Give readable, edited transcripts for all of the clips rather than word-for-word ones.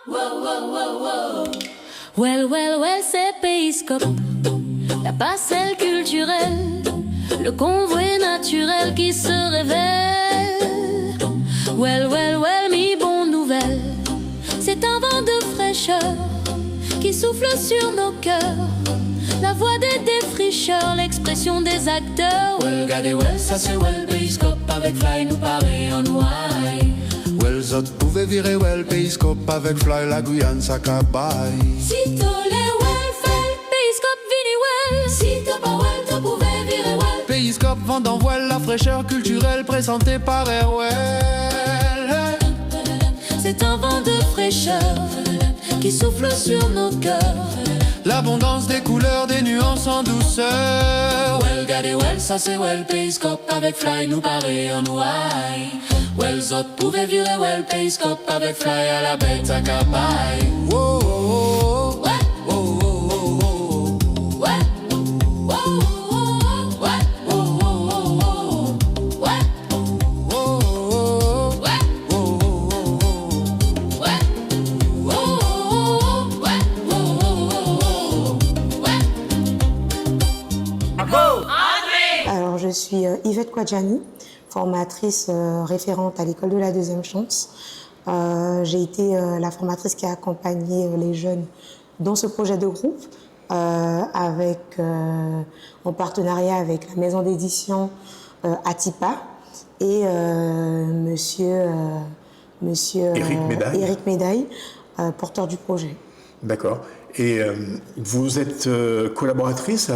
Well, c'est Périscope, la passerelle culturelle, le convoi naturel qui se révèle. Well, mi bonne nouvelle, c'est un vent de fraîcheur qui souffle sur nos cœurs. La voix des défricheurs, l'expression des acteurs. Well, regardez, well, ça c'est well, Périscope avec Fly nous paraît en ouaille. Well, zot pouvez virer, well, Périscope avec Fly, la Guyane, ça cabaye. Si t'as les well, fait Périscope, vini well. Si t'as pas well, t'as pouvais virer well. Périscope vend en voile la fraîcheur culturelle présentée par Airwell. C'est un vent de fraîcheur qui souffle sur nos cœurs. L'abondance des couleurs, des nuances en douceur. Well, regardez, well, ça c'est well, Périscope avec Fly nous paraît en ouaille. Well, zot pouvez virer well, Périscope avec Fly à la bête à cabaye. Wow, wow, wow. Ouais. Wow, wow, wow, wow. Ouais. Wow, wow, ouais. Wow, wow, wow. Ouais. Wow, wow, Ouais. wow, wow, wow. Ouais. Wow, ouais. Wow, ouais. Alors, je suis Yvette Kouadjani, formatrice référente à l'école de la deuxième chance. J'ai été la formatrice qui a accompagné les jeunes dans ce projet de groupe en partenariat avec la maison d'édition Atipa et monsieur Éric Médaille, porteur du projet. D'accord. Et vous êtes collaboratrice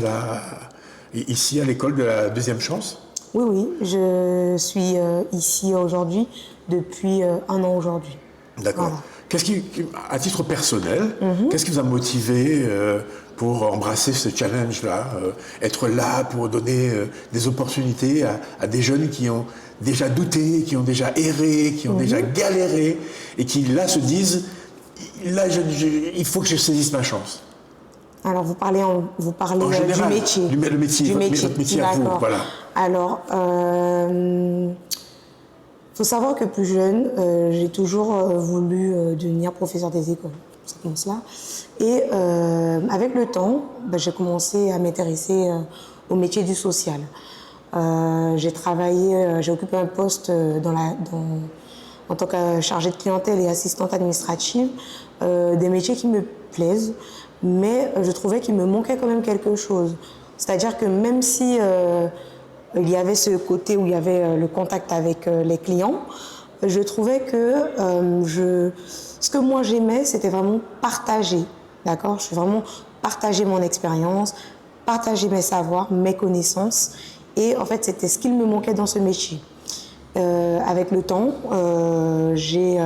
ici à l'école de la deuxième chance? Oui, je suis ici aujourd'hui depuis un an aujourd'hui. D'accord. Voilà. Qu'est-ce qui, à titre personnel, qu'est-ce qui vous a motivé pour embrasser ce challenge-là, être là pour donner des opportunités à des jeunes qui ont déjà douté, qui ont déjà erré, qui ont déjà galéré et qui là se disent, là, il faut que je saisisse ma chance. Alors, vous parlez En général, du métier. votre métier à vous, D'accord. voilà. Alors, faut savoir que plus jeune, j'ai toujours voulu devenir professeur des écoles. C'est comme cela. Et avec le temps, j'ai commencé à m'intéresser au métier du social. J'ai occupé un poste en tant que chargée de clientèle et assistante administrative, des métiers qui me plaisent, mais je trouvais qu'il me manquait quand même quelque chose. C'est-à-dire que même si il y avait ce côté où il y avait le contact avec les clients, je trouvais que ce que moi j'aimais, c'était vraiment partager. D'accord ? Je veux vraiment partager mon expérience, partager mes savoirs, mes connaissances. Et en fait, c'était ce qu'il me manquait dans ce métier. Avec le temps, j'ai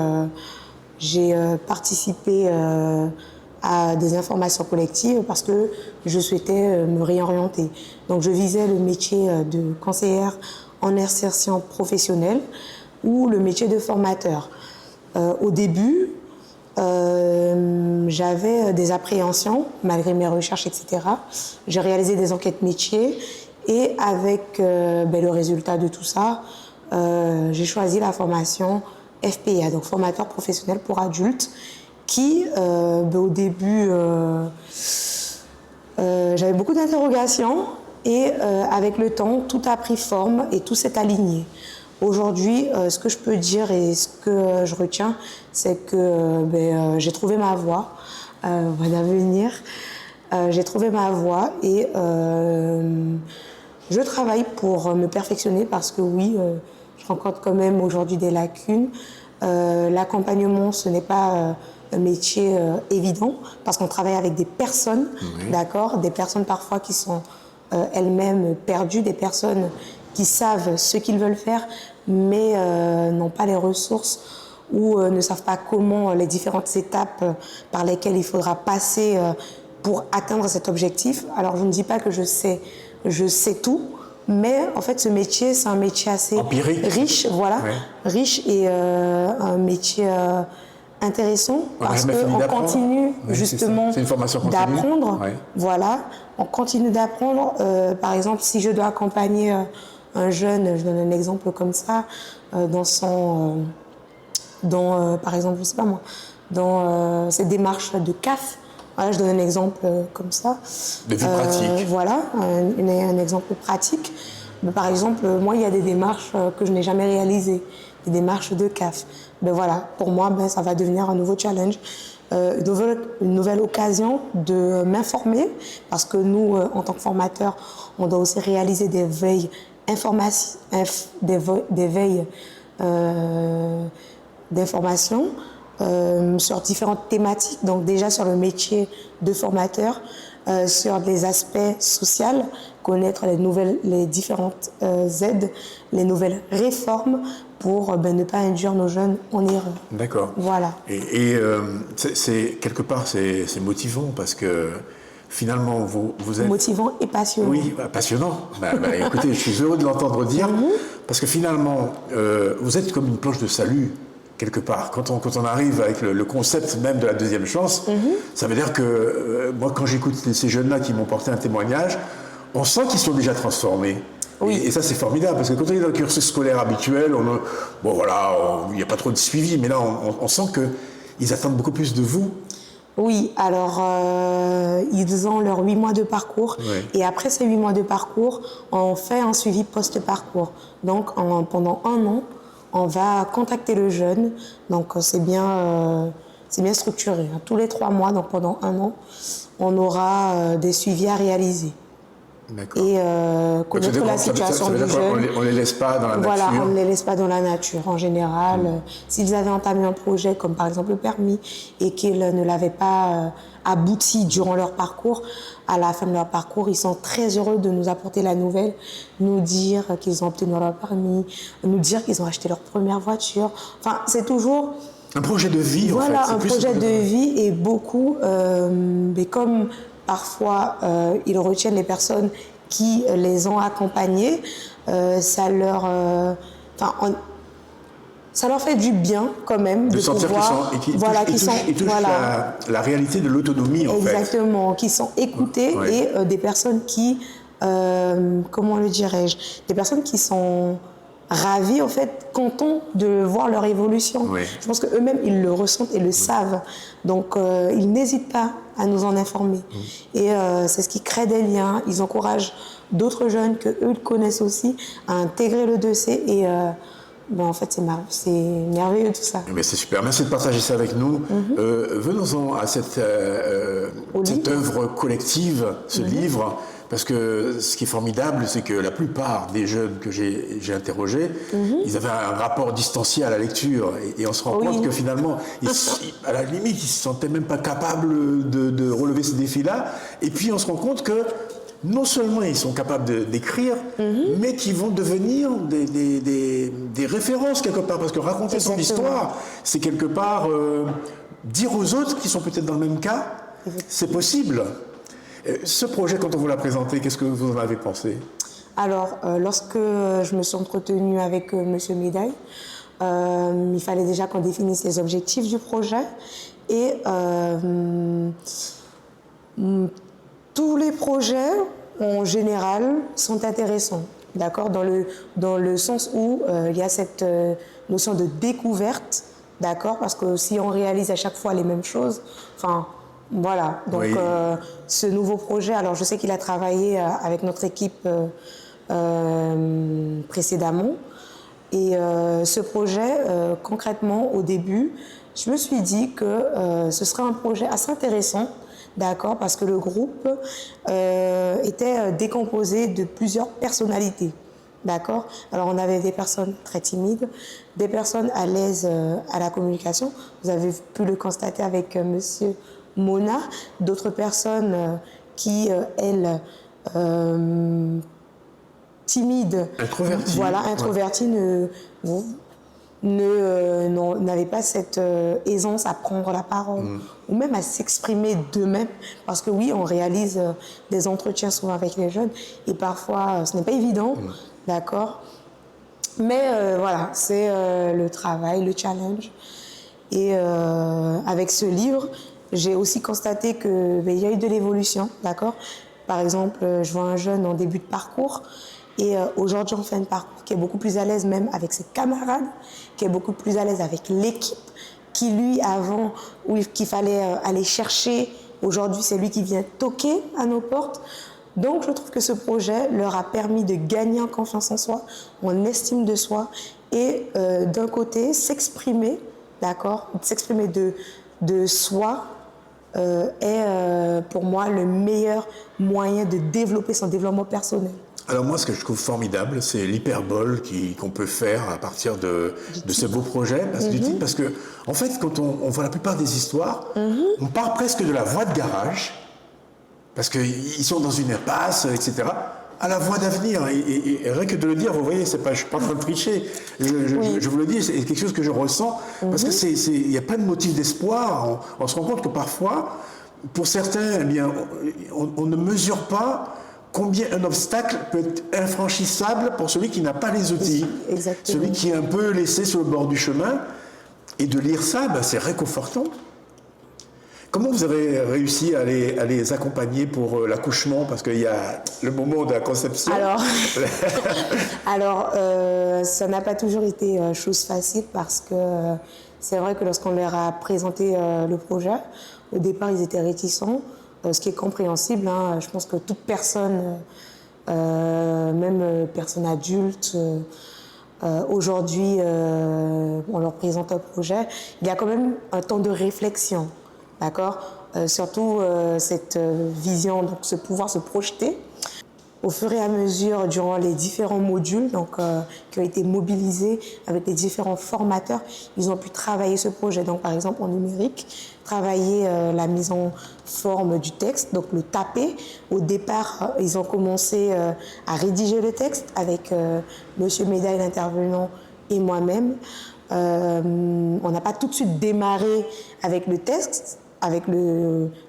participé à des informations collectives parce que je souhaitais me réorienter. Donc je visais le métier de conseillère en insertion professionnelle ou le métier de formateur. Au début, j'avais des appréhensions malgré mes recherches, etc. J'ai réalisé des enquêtes métiers et avec le résultat de tout ça, j'ai choisi la formation FPA, donc formateur professionnel pour adultes, qui, au début, j'avais beaucoup d'interrogations et avec le temps, tout a pris forme et tout s'est aligné. Aujourd'hui, ce que je peux dire et ce que je retiens, c'est que j'ai trouvé ma voie d'avenir. J'ai trouvé ma voie et je travaille pour me perfectionner parce que oui, je rencontre quand même aujourd'hui des lacunes. L'accompagnement, ce n'est pas un métier évident parce qu'on travaille avec des personnes, d'accord, des personnes parfois qui sont elles-mêmes perdues, des personnes qui savent ce qu'ils veulent faire mais n'ont pas les ressources ou ne savent pas comment les différentes étapes par lesquelles il faudra passer pour atteindre cet objectif. Alors je ne dis pas que je sais tout, mais en fait ce métier, c'est un métier assez empirique, riche, voilà, riche et un métier intéressant parce qu'on continue justement d'apprendre. Voilà, on continue d'apprendre. Par exemple, si je dois accompagner un jeune, je donne un exemple comme ça, par exemple, je sais pas moi, dans cette démarche de CAF. Voilà, je donne un exemple comme ça. De vie pratique. Voilà, un exemple pratique. Mais par exemple, moi, il y a des démarches que je n'ai jamais réalisées, des démarches de CAF. Ben voilà, pour moi, ça va devenir un nouveau challenge, une nouvelle occasion de m'informer, parce que nous, en tant que formateurs, on doit aussi réaliser des veilles d'information sur différentes thématiques, donc déjà sur le métier de formateur, sur les aspects sociaux, connaître les différentes aides, les nouvelles réformes pour ne pas induire nos jeunes en erreur. D'accord. Voilà. Et quelque part, c'est motivant parce que finalement, vous êtes... Motivant et passionnant. Oui, passionnant. Écoutez, je suis heureux de l'entendre dire parce que finalement, vous êtes comme une planche de salut quelque part. Quand on arrive avec le concept même de la deuxième chance, ça veut dire que moi, quand j'écoute ces jeunes-là qui m'ont porté un témoignage, on sent qu'ils sont déjà transformés. Oui. Et ça, c'est formidable, parce que quand on est dans le cursus scolaire habituel, il n'y a pas trop de suivi, mais là, on sent qu'ils attendent beaucoup plus de vous. Oui, alors, ils ont leurs 8 mois de parcours, et après ces 8 mois de parcours, on fait un suivi post-parcours. Donc, pendant 1 an, on va contacter le jeune, donc c'est bien structuré. Hein. Tous les 3 mois, donc pendant 1 an, on aura des suivis à réaliser. Et connaître la situation du jeune. On ne les laisse pas dans la nature. Voilà, on ne les laisse pas dans la nature. En général, s'ils avaient entamé un projet comme par exemple le permis et qu'ils ne l'avaient pas abouti durant leur parcours, à la fin de leur parcours, ils sont très heureux de nous apporter la nouvelle, nous dire qu'ils ont obtenu leur permis, nous dire qu'ils ont acheté leur première voiture. Enfin, c'est toujours... un projet de vie, voilà, en fait. Un projet de vie et beaucoup, mais comme parfois ils retiennent les personnes qui les ont accompagnés, ça leur fait du bien quand même de sentir pouvoir qu'ils touchent la réalité de l'autonomie en fait. Exactement, qui sont écoutés et des personnes qui, comment le dirais-je, des personnes qui sont ravis, en fait, contents de voir leur évolution. Oui. Je pense qu'eux-mêmes, ils le ressentent et le savent. Donc, ils n'hésitent pas à nous en informer. Et c'est ce qui crée des liens. Ils encouragent d'autres jeunes qu'eux connaissent aussi à intégrer le dossier. Et en fait, c'est merveilleux tout ça. Mais c'est super. Merci de partager ça avec nous. Venons-en à cette œuvre collective, ce livre. Parce que ce qui est formidable, c'est que la plupart des jeunes que j'ai interrogés, ils avaient un rapport distancié à la lecture. Et on se rend compte que finalement, à la limite, ils ne se sentaient même pas capables de relever ce défi-là. Et puis on se rend compte que non seulement ils sont capables d'écrire, mais qu'ils vont devenir des références quelque part. Parce que raconter son histoire, c'est quelque part dire aux autres qui sont peut-être dans le même cas, c'est possible. Ce projet, quand on vous l'a présenté, qu'est-ce que vous en avez pensé? Alors, lorsque je me suis entretenue avec M. Médaille, il fallait déjà qu'on définisse les objectifs du projet. Et tous les projets, en général, sont intéressants. D'accord, dans le sens où il y a cette notion de découverte, d'accord, parce que si on réalise à chaque fois les mêmes choses, voilà, donc ce nouveau projet, alors je sais qu'il a travaillé avec notre équipe précédemment, et ce projet, concrètement, au début, je me suis dit que ce serait un projet assez intéressant, d'accord, parce que le groupe était décomposé de plusieurs personnalités, d'accord. Alors on avait des personnes très timides, des personnes à l'aise à la communication, vous avez pu le constater avec monsieur Mona, d'autres personnes qui, elles, timides, introverties, n'avaient pas cette aisance à prendre la parole ou même à s'exprimer d'eux-mêmes. Parce que oui, on réalise des entretiens souvent avec les jeunes et parfois, ce n'est pas évident, d'accord. Mais voilà, c'est le travail, le challenge. Et avec ce livre, j'ai aussi constaté qu'il y a eu de l'évolution, d'accord. Par exemple, je vois un jeune en début de parcours et aujourd'hui, on fait un parcours qui est beaucoup plus à l'aise même avec ses camarades, qui est beaucoup plus à l'aise avec l'équipe, qui lui, avant, qu'il fallait aller chercher, aujourd'hui, c'est lui qui vient toquer à nos portes. Donc, je trouve que ce projet leur a permis de gagner en confiance en soi, en estime de soi, et d'un côté, s'exprimer, d'accord, s'exprimer de soi est pour moi le meilleur moyen de développer son développement personnel. Alors moi, ce que je trouve formidable, c'est l'hyperbole qu'on peut faire à partir de ce beau projet, parce que en fait, quand on voit la plupart des histoires, on part presque de la voie de garage, parce qu'ils sont dans une impasse, etc., à la voie d'avenir. Et rien que de le dire, vous voyez, je ne suis pas en train de tricher. Je vous le dis, c'est quelque chose que je ressens, parce qu'il n'y a pas de motif d'espoir. On se rend compte que parfois, pour certains, eh bien, on ne mesure pas combien un obstacle peut être infranchissable pour celui qui n'a pas les outils. Exactement. Celui qui est un peu laissé sur le bord du chemin. Et de lire ça, ben, c'est réconfortant. Comment vous avez réussi à les accompagner pour l'accouchement? Parce qu'il y a le moment de la conception. Alors, ça n'a pas toujours été chose facile parce que c'est vrai que lorsqu'on leur a présenté le projet, au départ, ils étaient réticents, ce qui est compréhensible. Hein. Je pense que toute personne, même personne adulte, aujourd'hui, on leur présente un projet, il y a quand même un temps de réflexion. D'accord, surtout cette vision, donc pouvoir se projeter. Au fur et à mesure, durant les différents modules qui ont été mobilisés avec les différents formateurs, ils ont pu travailler ce projet. Donc, par exemple, en numérique, travailler la mise en forme du texte, donc le taper. Au départ, ils ont commencé à rédiger le texte avec Monsieur Médaille, l'intervenant, et moi-même. On n'a pas tout de suite démarré avec le texte, avec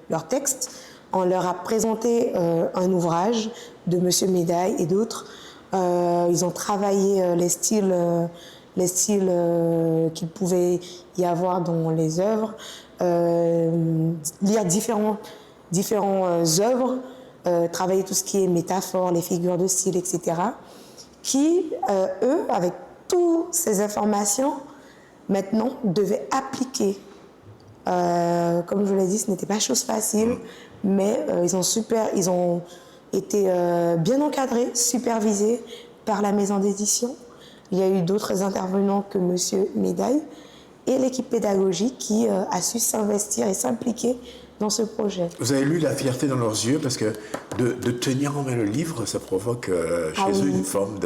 leur texte. On leur a présenté un ouvrage de Monsieur Médaille et d'autres. Ils ont travaillé les styles qu'il pouvait y avoir dans les œuvres, lire différentes œuvres, travailler tout ce qui est métaphore, les figures de style, etc. Qui, eux, avec toutes ces informations, maintenant, devaient appliquer. Comme je l'ai dit, ce n'était pas chose facile, mais ils ont été bien encadrés, supervisés par la maison d'édition. Il y a eu d'autres intervenants que Monsieur Médaille et l'équipe pédagogique qui a su s'investir et s'impliquer dans ce projet. Vous avez lu la fierté dans leurs yeux, parce que de tenir en main le livre, ça provoque chez eux une forme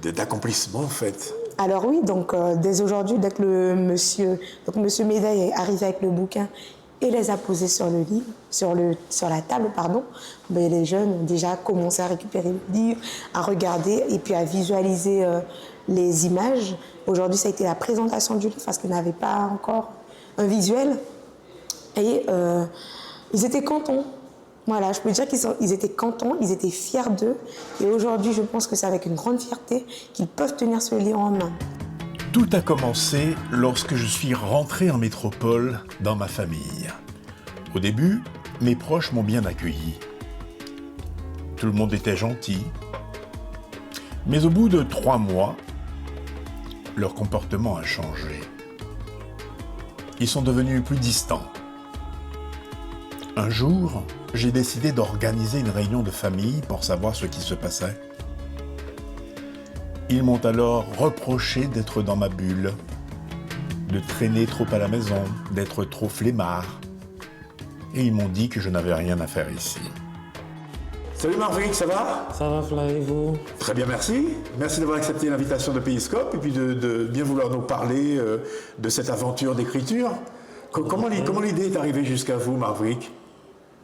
d'accomplissement, en fait. Alors oui, donc dès aujourd'hui, dès que Monsieur Médaille est arrivé avec le bouquin et les a posés sur le livre, sur la table, pardon, ben, les jeunes ont déjà commencé à récupérer le livre, à regarder et puis à visualiser les images. Aujourd'hui, ça a été la présentation du livre parce qu'ils n'avaient pas encore un visuel. Et ils étaient contents. Voilà, je peux dire qu'ils étaient contents, ils étaient fiers d'eux. Et aujourd'hui, je pense que c'est avec une grande fierté qu'ils peuvent tenir ce livre en main. Tout a commencé lorsque je suis rentré en métropole dans ma famille. Au début, mes proches m'ont bien accueilli. Tout le monde était gentil. Mais au bout de 3 mois, leur comportement a changé. Ils sont devenus plus distants. Un jour, j'ai décidé d'organiser une réunion de famille pour savoir ce qui se passait. Ils m'ont alors reproché d'être dans ma bulle, de traîner trop à la maison, d'être trop flemmard. Et ils m'ont dit que je n'avais rien à faire ici. Salut Marvik, ça va? Ça va, Fly, et vous? Très bien, merci. Merci d'avoir accepté l'invitation de Péiscope et puis de bien vouloir nous parler de cette aventure d'écriture. Comment l'idée est arrivée jusqu'à vous, Marvik?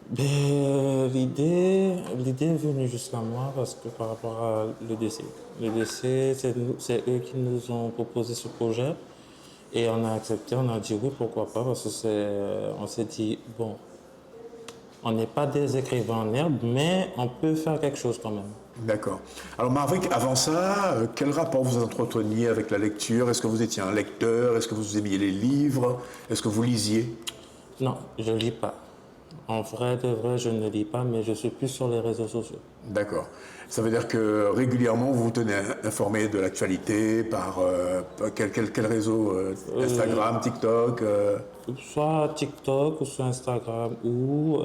L'idée est venue jusqu'à moi parce que par rapport à l'EDC. L'EDC, c'est eux qui nous ont proposé ce projet et on a accepté, on a dit oui, pourquoi pas, parce que on s'est dit, bon, on n'est pas des écrivains en herbe, mais on peut faire quelque chose quand même. D'accord. Alors Marvik, avant ça, quel rapport vous entreteniez avec la lecture? Est-ce que vous étiez un lecteur? Est-ce que vous aimiez les livres? Est-ce que vous lisiez? Non, je ne lis pas. En vrai, de vrai, je ne lis pas, mais je suis plus sur les réseaux sociaux. D'accord. Ça veut dire que régulièrement, vous vous tenez informé de l'actualité par quel réseau Instagram, TikTok Soit TikTok, ou soit Instagram, ou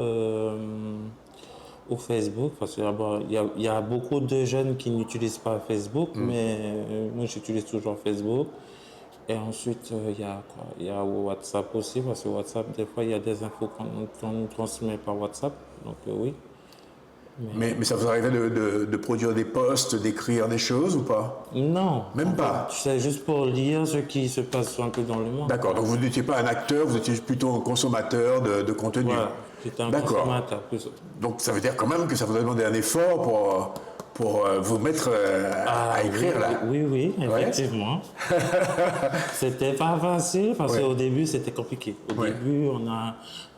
Facebook, parce qu'il y a beaucoup de jeunes qui n'utilisent pas Facebook, mais moi j'utilise toujours Facebook. Et ensuite, il y a WhatsApp aussi, parce que WhatsApp, des fois, il y a des infos qu'on nous transmet par WhatsApp, donc oui. mais ça vous arrivait de produire des posts, d'écrire des choses ou pas? Non. Même pas. C'est juste pour lire ce qui se passe un peu dans le monde. D'accord, donc vous n'étiez pas un acteur, vous étiez plutôt un consommateur de contenu. Voilà, j'étais un D'accord. consommateur plus. Donc ça veut dire quand même que ça vous a demandé un effort pour vous mettre à écrire là. Oui, effectivement. C'était pas facile parce qu'au début c'était compliqué. Au début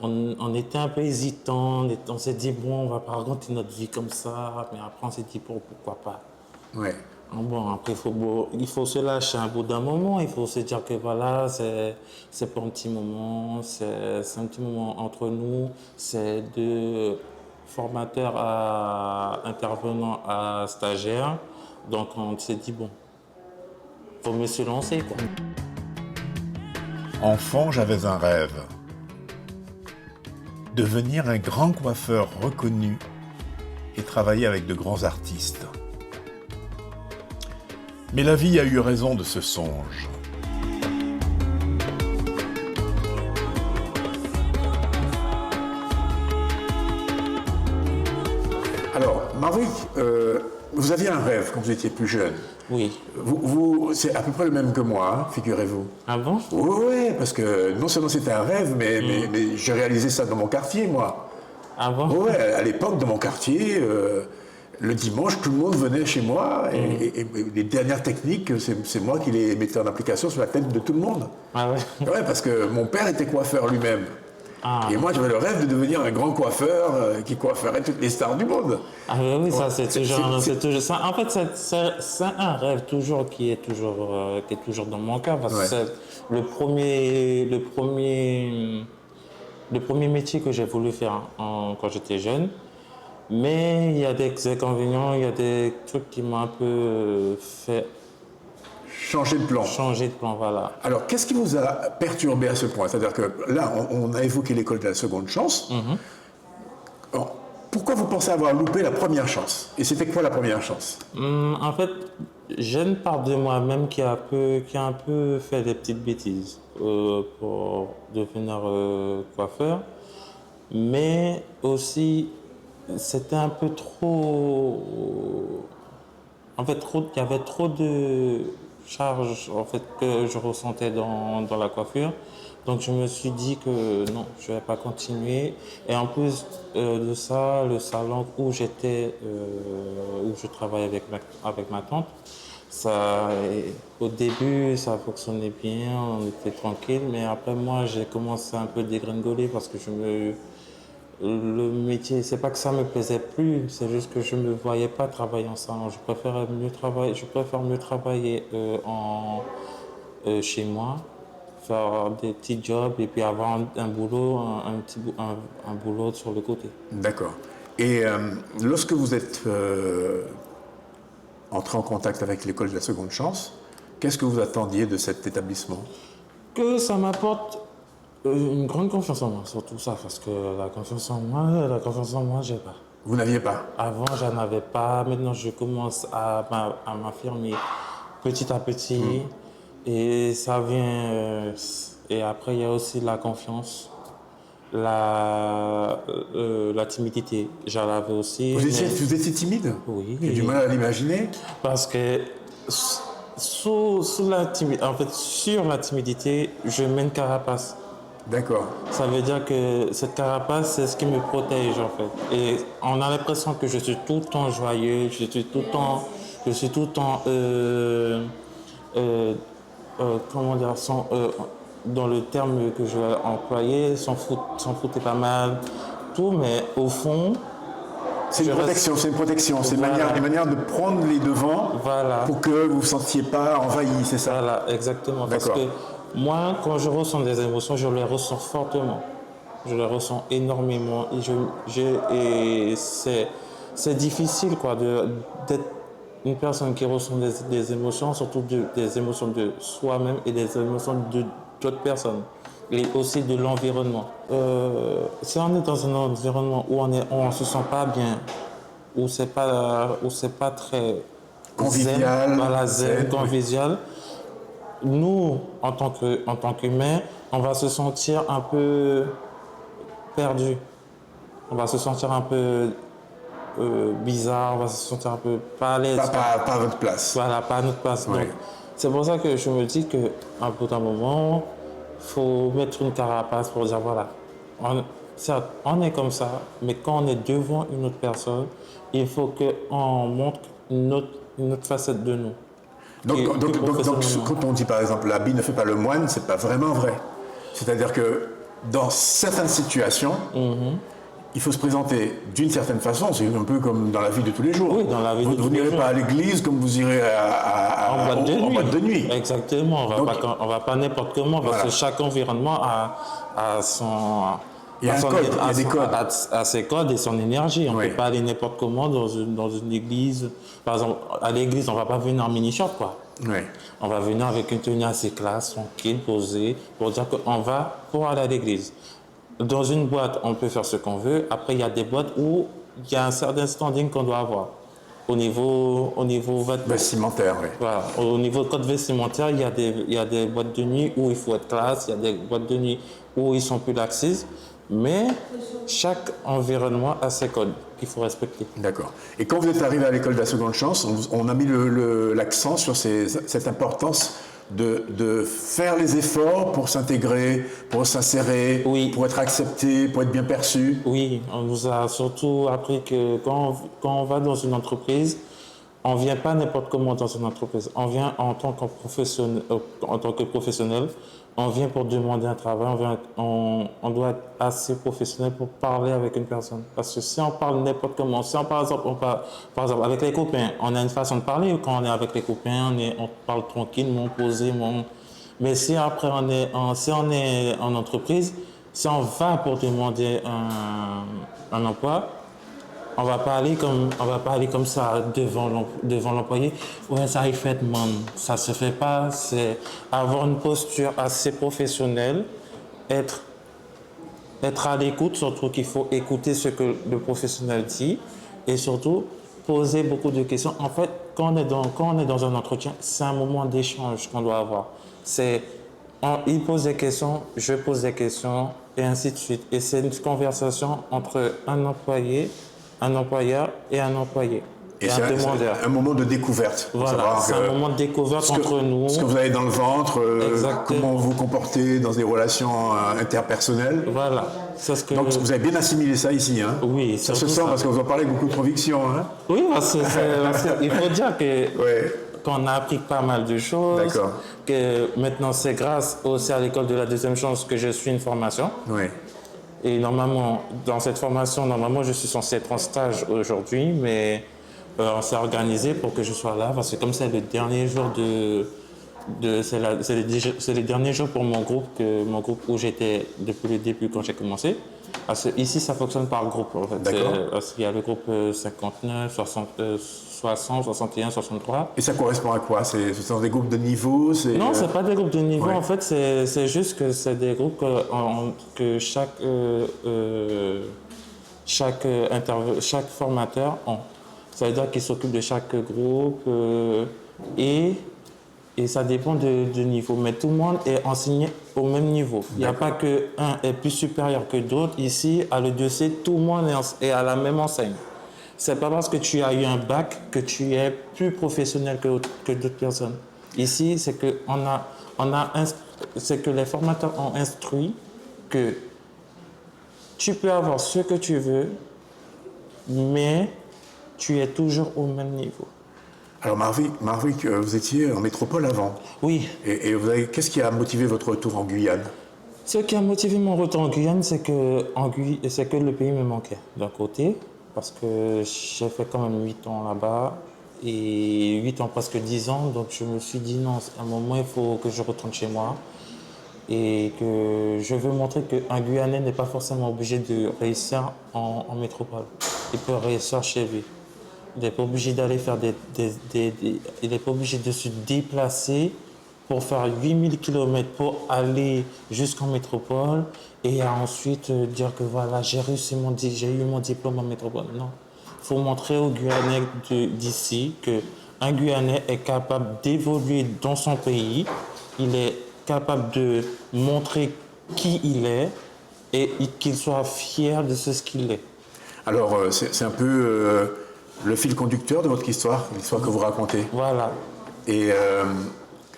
on était un peu hésitant, on s'est dit bon on va pas raconter notre vie comme ça, mais après on s'est dit pourquoi pas. Ouais. Bon, après, il faut se lâcher un bout d'un moment. Il faut se dire que voilà, c'est pour un petit moment, c'est un petit moment entre nous. C'est de formateur à intervenant à stagiaire. Donc, on s'est dit, bon, faut mieux se lancer, quoi. Enfant, j'avais un rêve. Devenir un grand coiffeur reconnu et travailler avec de grands artistes. Mais la vie a eu raison de ce songe. Alors, Marwick, vous aviez un rêve quand vous étiez plus jeune. Oui. C'est à peu près le même que moi, hein, figurez-vous. Ah bon? Oui, parce que non seulement c'était un rêve, mais j'ai réalisé ça dans mon quartier, moi. Ah bon? Oui, à l'époque, dans mon quartier, le dimanche, tout le monde venait chez moi et les dernières techniques, c'est moi qui les mettais en application sur la tête de tout le monde. Ah ouais? Oui, parce que mon père était coiffeur lui-même. Ah. Et moi, j'avais le rêve de devenir un grand coiffeur qui coifferait toutes les stars du monde. Ah oui, ça c'est toujours ça. En fait, c'est un rêve qui est toujours dans mon cœur parce que c'est le premier métier que j'ai voulu faire quand j'étais jeune. Mais il y a des inconvénients, il y a des trucs qui m'ont un peu fait Changer de plan. changer de plan, voilà. Alors, qu'est-ce qui vous a perturbé à ce point? C'est-à-dire que là, on a évoqué l'école de la seconde chance. Alors, pourquoi vous pensez avoir loupé la première chance? Et c'était quoi la première chance? En fait, j'ai une part de moi-même qui a un peu fait des petites bêtises pour devenir coiffeur. Mais aussi, c'était un peu trop... En fait, il y avait trop de charges en fait, que je ressentais dans la coiffure. Donc je me suis dit que non, je ne vais pas continuer. Et en plus de ça, le salon où je travaillais avec ma tante, au début, ça fonctionnait bien, on était tranquille. Mais après, moi, j'ai commencé un peu dégringoler parce que le métier, c'est pas que ça me plaisait plus, c'est juste que je ne me voyais pas travailler en salon. Je préfère mieux travailler chez moi, faire des petits jobs et puis avoir un boulot, un boulot sur le côté. D'accord. Et lorsque vous êtes entré en contact avec l'école de la seconde chance, qu'est-ce que vous attendiez de cet établissement? Que ça m'apporte une grande confiance en moi, surtout ça, parce que la confiance en moi, j'ai pas. Vous n'aviez pas? Avant, j'en avais pas. Maintenant, je commence à m'affirmer petit à petit. Et ça vient... et après, il y a aussi la confiance, la timidité. J'en avais aussi. Vous étiez timide? Oui. J'ai du mal à l'imaginer. Parce que sur la timidité, je mets une carapace. D'accord. Ça veut dire que cette carapace, c'est ce qui me protège en fait. Et on a l'impression que je suis tout le temps joyeux, je suis tout le temps comment dire, dans le terme que je vais employer, s'en foutait pas mal, tout, mais au fond... C'est une protection, c'est une manière de prendre les devants pour que vous ne vous sentiez pas envahi, c'est ça? Voilà, exactement. Parce que moi, quand je ressens des émotions, je les ressens fortement. Je le ressens énormément. Et c'est difficile quoi, d'être une personne qui ressent des émotions, surtout des émotions de soi-même et des émotions d'autres personnes. Et aussi de l'environnement. Si on est dans un environnement où on ne se sent pas bien, où c'est pas très Convivial, zen, voilà, zen, convivial, nous, en tant qu'humains, on va se sentir un peu perdu. On va se sentir un peu bizarre, on va se sentir un peu pas à l'aise. Pas à votre place. Voilà, pas à notre place. Oui. Donc, c'est pour ça que je me dis qu'à bout d'un moment, il faut mettre une carapace pour dire voilà, certes, on est comme ça, mais quand on est devant une autre personne, il faut qu'on montre une autre facette de nous. Donc, quand on dit par exemple l'habit ne fait pas le moine, c'est pas vraiment vrai. C'est-à-dire que dans certaines situations, il faut se présenter d'une certaine façon. C'est un peu comme dans la vie de tous les jours. Oui, dans la vie de tous Vous les n'irez jours. pas à l'église comme vous irez En boîte de nuit. nuit. Exactement. On va pas n'importe comment parce Voilà. que chaque environnement a son. Il y a un code, il y a des codes. À ses codes et son énergie. On ne Oui. peut pas aller n'importe comment dans une église. Par exemple, à l'église, on ne va pas venir en mini-short, quoi. Oui. On va venir avec une tenue assez classe, tranquille, posée, pour dire qu'on va pour aller à l'église. Dans une boîte, on peut faire ce qu'on veut. Après, il y a des boîtes où il y a un certain standing qu'on doit avoir. Au niveau vêtements. Vestimentaire, oui. Voilà. Au niveau code vestimentaire, il y a des boîtes de nuit où il faut être classe, il y a des boîtes de nuit où ils sont plus laxistes. Mais chaque environnement a ses codes qu'il faut respecter. D'accord. Et quand vous êtes arrivé à l'école de la seconde chance, on a mis l'accent sur cette importance de faire les efforts pour s'intégrer, pour s'insérer, Oui. pour être accepté, pour être bien perçu. Oui, on nous a surtout appris que quand on va dans une entreprise, on ne vient pas n'importe comment dans une entreprise. On vient en tant que professionnel, on vient pour demander un travail, on doit être assez professionnel pour parler avec une personne. Parce que si on parle n'importe comment, si on, par exemple, avec les copains, on a une façon de parler. Quand on est avec les copains, on parle tranquillement, posément. Mais si après on est en entreprise, si on va pour demander un emploi, on va pas aller comme ça devant l'employé. Ouais, ça est fait, man. Ça se fait pas. C'est avoir une posture assez professionnelle, être à l'écoute, surtout qu'il faut écouter ce que le professionnel dit et surtout poser beaucoup de questions. En fait, quand on est dans un entretien, c'est un moment d'échange qu'on doit avoir. Il pose des questions, je pose des questions et ainsi de suite. Et c'est une conversation entre un employé, un employeur et un employé. Et un c'est demandeur. un moment de découverte. Pour Voilà, savoir c'est un moment de découverte entre nous. Ce que vous avez dans le ventre, Exactement. comment vous vous comportez dans des relations interpersonnelles. Voilà, c'est ce que... Donc vous avez bien assimilé ça ici, hein? Oui, ça se surtout sent ça. parce que vous en parlez avec beaucoup de conviction, hein? Oui, parce que il faut dire Ouais. qu'on a appris pas mal de choses. D'accord. Que maintenant, c'est grâce aussi à l'école de la deuxième chance que je suis une formation. Oui. Et normalement, dans cette formation, je suis censé être en stage aujourd'hui, mais on s'est organisé pour que je sois là, parce que comme c'est le dernier jour c'est les derniers jours pour mon groupe où j'étais depuis le début quand j'ai commencé. Parce que ici, ça fonctionne par groupe, en fait. D'accord. Il y a le groupe 59, 60, 61, 63. Et ça correspond à quoi? Ce sont des groupes de niveau? Non, c'est pas des groupes de niveau. Ouais. En fait, c'est juste que c'est des groupes que chaque formateur a. Ça veut dire qu'il s'occupe de chaque groupe et ça dépend du niveau. Mais tout le monde est enseigné au même niveau. Il n'y a pas qu'un est plus supérieur que d'autres. Ici, à l'EDC, tout le monde est à la même enseigne. C'est pas parce que tu as eu un bac que tu es plus professionnel que d'autres personnes. Ici, c'est que les formateurs ont instruit que tu peux avoir ce que tu veux, mais tu es toujours au même niveau. Alors Marvick, vous étiez en métropole avant. Oui. Et qu'est-ce qui a motivé votre retour en Guyane? Ce qui a motivé mon retour en Guyane, c'est que le pays me manquait d'un côté, parce que j'ai fait quand même 8 ans là-bas, et 8 ans, presque 10 ans, donc je me suis dit non, à un moment il faut que je retourne chez moi. et que je veux montrer qu'un Guyanais n'est pas forcément obligé de réussir en métropole. Il peut réussir chez lui. Il n'est pas obligé d'aller faire il n'est pas obligé de se déplacer pour faire 8000 km pour aller jusqu'en métropole et ensuite dire que voilà, j'ai eu mon diplôme en métropole. Non. Il faut montrer aux Guyanais d'ici qu'un Guyanais est capable d'évoluer dans son pays, il est capable de montrer qui il est et qu'il soit fier de ce qu'il est. Alors, c'est un peu le fil conducteur de votre histoire, l'histoire que vous racontez. Voilà. Et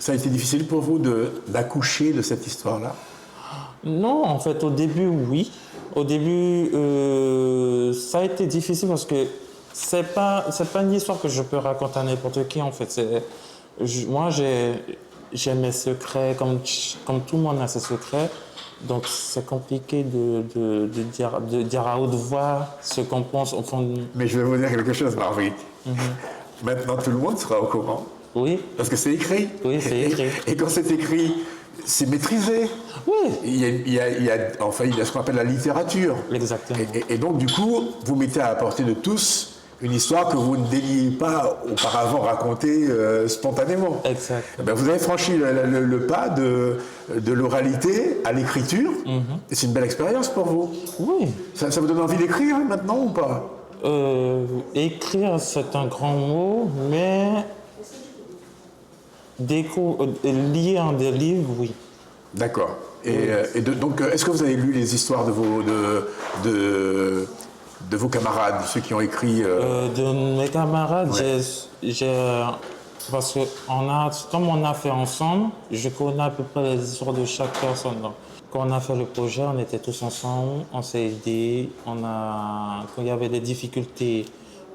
ça a été difficile pour vous d'accoucher de cette histoire-là? Non, en fait, au début, oui. Au début, ça a été difficile parce que c'est pas une histoire que je peux raconter à n'importe qui, en fait. Moi, j'ai mes secrets, comme tout le monde a ses secrets. Donc, c'est compliqué de dire à haute voix ce qu'on pense au fond de nous. Mais je vais vous dire quelque chose, Marguerite. Maintenant, tout le monde sera au courant. Oui. Parce que c'est écrit. Oui, c'est écrit. Et quand c'est écrit, c'est maîtrisé. Oui. Il y a ce qu'on appelle la littérature. Exactement. Et donc, du coup, vous mettez à la portée de tous une histoire que vous ne déliez pas auparavant raconter spontanément. Exact. Ben, vous avez franchi le pas de l'oralité à l'écriture. Et c'est une belle expérience pour vous. Oui. Ça vous donne envie d'écrire maintenant ou pas? Écrire, c'est un grand mot, mais lire des livres, oui. D'accord. Donc, est-ce que vous avez lu les histoires de vos camarades, ceux qui ont écrit De mes camarades, ouais. Parce que comme on a fait ensemble, je connais à peu près les histoires de chaque personne. Donc, quand on a fait le projet, on était tous ensemble, on s'est aidés. Quand il y avait des difficultés,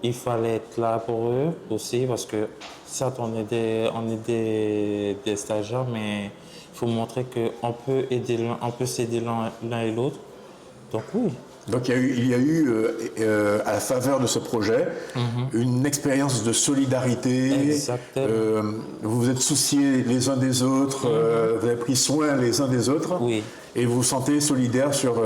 il fallait être là pour eux aussi, parce que certes, on est des stagiaires, mais il faut montrer qu'on peut s'aider l'un et l'autre. Donc oui. Donc il y a eu à la faveur de ce projet, une expérience de solidarité. Exactement. Vous vous êtes souciés les uns des autres, vous avez pris soin les uns des autres. Oui. Et vous vous sentez solidaire sur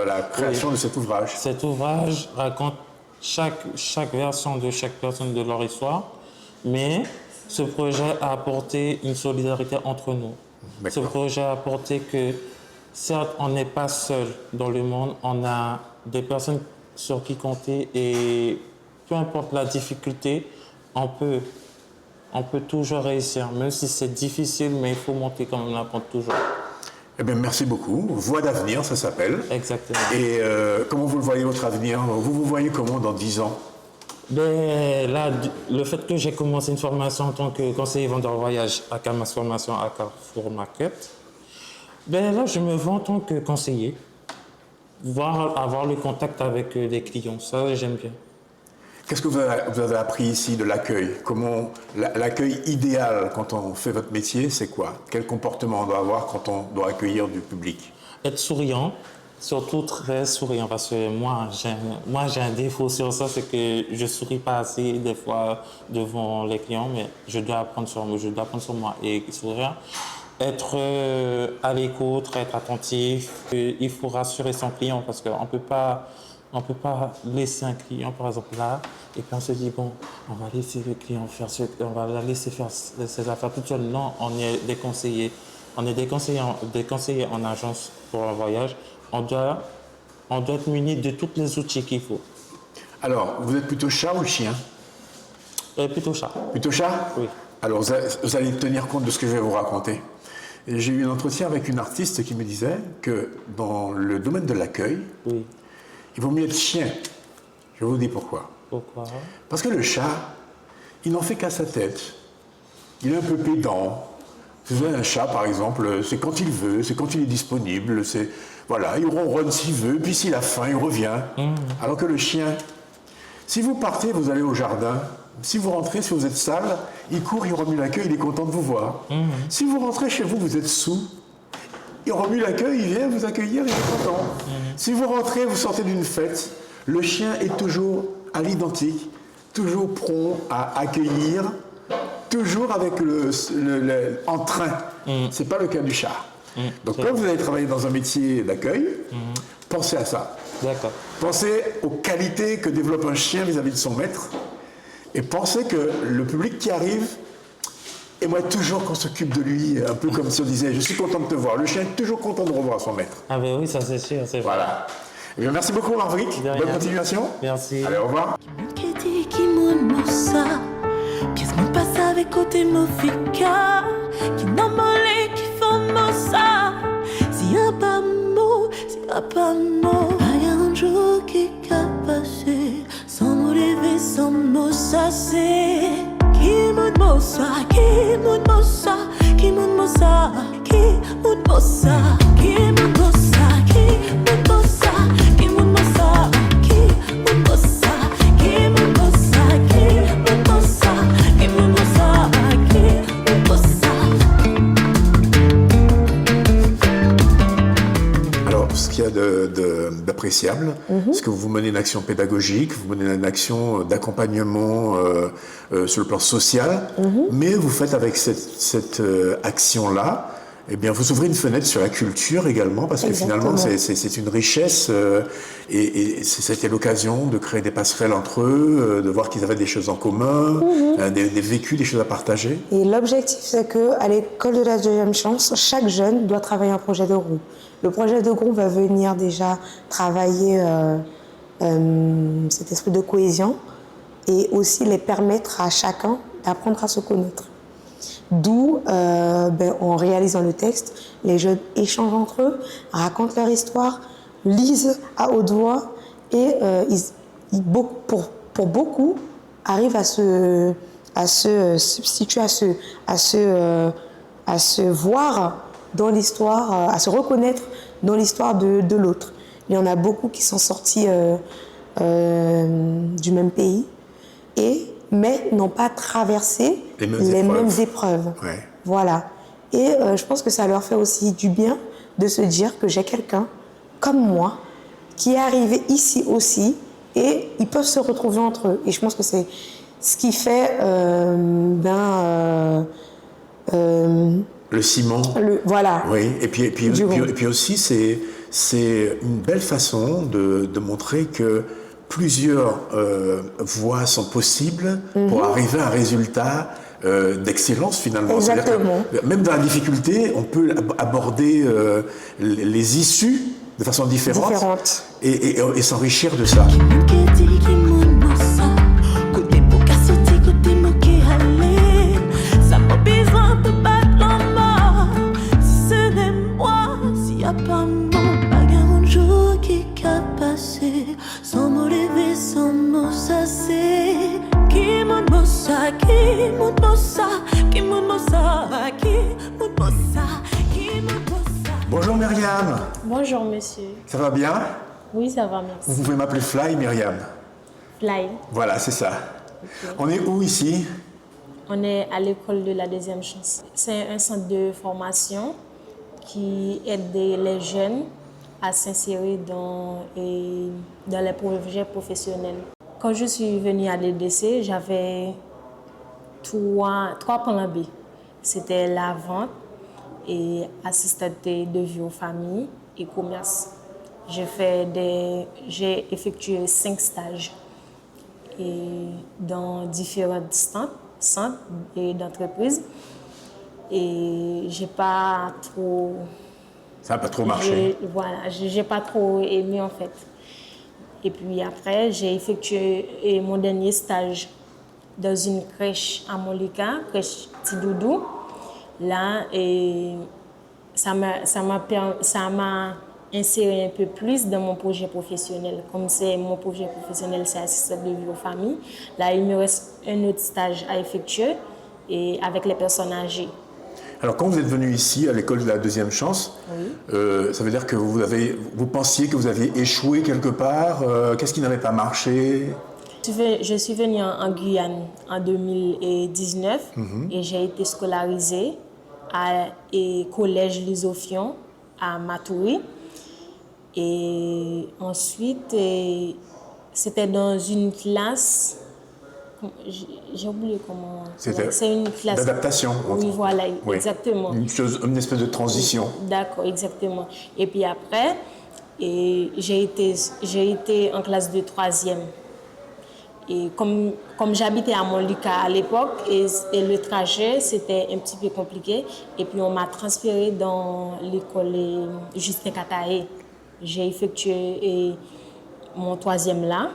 la création de cet ouvrage. Cet ouvrage raconte chaque version de chaque personne de leur histoire, mais ce projet a apporté une solidarité entre nous. Ce projet a apporté que, certes, on n'est pas seul dans le monde, on a des personnes sur qui compter et peu importe la difficulté, on peut toujours réussir, même si c'est difficile, mais il faut monter comme on apprend toujours. Eh bien, merci beaucoup. Voix d'avenir, ça s'appelle. Exactement. Et comment vous le voyez, votre avenir? Vous voyez comment dans 10 ans? Ben, là, le fait que j'ai commencé une formation en tant que conseiller vendeur voyage à Camas Formation à Carrefour Market, ben là, je me vends en tant que conseiller, avoir le contact avec les clients. Ça, j'aime bien. Qu'est-ce que vous avez appris ici de l'accueil? Comment l'accueil idéal quand on fait votre métier, c'est quoi? Quel comportement on doit avoir quand on doit accueillir du public? Être souriant, surtout très souriant, parce que moi j'ai un défaut sur ça, c'est que je souris pas assez des fois devant les clients, mais je dois apprendre sur moi et sourire. Être à l'écoute, être attentif, il faut rassurer son client parce qu'on peut pas laisser un client, par exemple, là, et puis on se dit, bon, on va laisser le client on va la laisser faire ses affaires toute seule. Non, on est des conseillers. On est des conseillers en agence pour un voyage. On doit être muni de tous les outils qu'il faut. Alors, vous êtes plutôt chat ou chien? Plutôt chat. Plutôt chat? Oui. Alors, vous allez tenir compte de ce que je vais vous raconter. Et j'ai eu un entretien avec une artiste qui me disait que dans le domaine de l'accueil, oui, il vaut mieux être chien. Je vous dis pourquoi. Pourquoi? Parce que le chat, il n'en fait qu'à sa tête. Il est un peu pédant. Vous avez un chat, par exemple, c'est quand il veut, c'est quand il est disponible, voilà, il ronronne s'il veut, puis s'il a faim, il revient. Alors que le chien, si vous partez, vous allez au jardin. Si vous rentrez, si vous êtes sale, il court, il remue la queue, il est content de vous voir. Si vous rentrez chez vous, vous êtes saoul, il remue la queue, il vient vous accueillir, il est content. Si vous rentrez, vous sortez d'une fête, le chien est toujours à l'identique, toujours prompt à accueillir, toujours avec en train. C'est pas le cas du chat. Donc quand vous allez travailler dans un métier d'accueil, pensez à ça. D'accord. Pensez aux qualités que développe un chien vis-à-vis de son maître et pensez que le public qui arrive aimerait toujours qu'on s'occupe de lui, un peu comme si on disait « je suis content de te voir ». Le chien est toujours content de revoir son maître. Ah ben oui, ça c'est sûr, c'est vrai. Voilà. Eh bien, merci beaucoup Marvik, De rien. bonne continuation. Merci. Allez, au revoir. Kiti qui moun ça, pièce mon passe avec côté mon fika, qui n'a molé qui font ça. Si y'a pas mot, si y'a pas mot, y a un jour qui a passé, sans me lever, sans me sasser. Qui moun ça, qui moun ça, qui moun ça, qui moun ça, qui moun ça, qui moun ça, qui moun ça, qui moun ça, qui moun ça, qui moun ça, qui moun ça, qui moun ça. Alors, ce qu'il y a d'appréciable, c'est que vous menez une action pédagogique, vous menez une action d'accompagnement sur le plan social, mais vous faites avec cette action-là, eh bien, vous ouvrez une fenêtre sur la culture également, parce que finalement, c'est une richesse et c'était l'occasion de créer des passerelles entre eux, de voir qu'ils avaient des choses en commun, des vécus, des choses à partager. Et l'objectif, c'est qu'à l'école de la deuxième chance, chaque jeune doit travailler un projet de groupe. Le projet de groupe va venir déjà travailler cet esprit de cohésion et aussi les permettre à chacun d'apprendre à se connaître. D'où, en réalisant le texte, les jeunes échangent entre eux, racontent leur histoire, lisent à haute voix et pour beaucoup, arrivent à se substituer, à se voir dans l'histoire, à se reconnaître dans l'histoire de l'autre. Il y en a beaucoup qui sont sortis du même pays, mais n'ont pas traversé les mêmes épreuves. Ouais. Voilà. Et je pense que ça leur fait aussi du bien de se dire que j'ai quelqu'un comme moi qui est arrivé ici aussi et ils peuvent se retrouver entre eux. Et je pense que c'est ce qui fait Le ciment. Voilà. Oui, et puis aussi, c'est une belle façon de montrer que plusieurs voies sont possibles pour arriver à un résultat d'excellence finalement. Exactement. Même dans la difficulté, on peut aborder les issues de façon différente. Et s'enrichir de ça. Sans me lever, sans me sasser. Qui monte ça, qui monte ça, qui monte ça, qui monte ça, qui monte ça. Bonjour Myriam, Bonjour monsieur. ça va bien? Oui, ça va, merci. Vous pouvez m'appeler Fly Myriam. Fly. Voilà, c'est ça. Ok. On est où ici? On est à l'école de la deuxième chance. C'est un centre de formation qui aide les jeunes à s'insérer dans les projets professionnels. Quand je suis venue à l'EDC, j'avais trois plans B. C'était la vente et assistante de vie aux familles et commerce. J'ai effectué 5 stages et dans différents centres d'entreprises et j'ai pas trop... Ça n'a pas trop marché. J'ai pas trop aimé en fait. Et puis après, j'ai effectué mon dernier stage dans une crèche à Molika, crèche Tidoudou. Là, et ça m'a inséré un peu plus dans mon projet professionnel. Comme c'est mon projet professionnel, c'est assistante de vie aux familles. Là, il me reste un autre stage à effectuer et avec les personnes âgées. Alors, quand vous êtes venu ici, à l'école de la deuxième chance, ça veut dire que vous pensiez que vous aviez échoué quelque part. Qu'est-ce qui n'avait pas marché? Je suis venue en Guyane en 2019 et j'ai été scolarisée à collège Lysofion à Matoury. Et ensuite, c'était dans une classe j'ai oublié comment. C'était C'est une classe d'adaptation. Oui, voilà, Oui. exactement. Une espèce de transition. D'accord, exactement. Et puis après, j'ai été en classe de 3e. Et comme j'habitais à Montluca à l'époque, et le trajet, c'était un petit peu compliqué. Et puis on m'a transférée dans l'école Justin Kataé. J'ai effectué mon 3e là.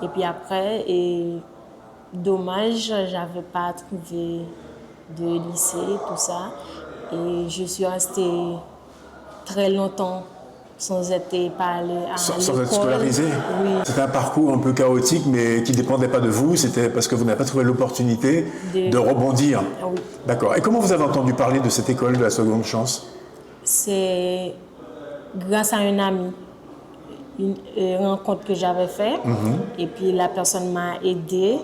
Et puis après, dommage, j'avais pas trouvé de lycée, tout ça. Et je suis restée très longtemps sans être pas allée à l'école. Sans être scolarisé. Oui. C'était un parcours un peu chaotique, mais qui ne dépendait pas de vous. C'était parce que vous n'avez pas trouvé l'opportunité de rebondir. Oui. D'accord. Et comment vous avez entendu parler de cette école de la seconde chance? C'est grâce à un ami, une rencontre que j'avais faite. Et puis la personne m'a aidé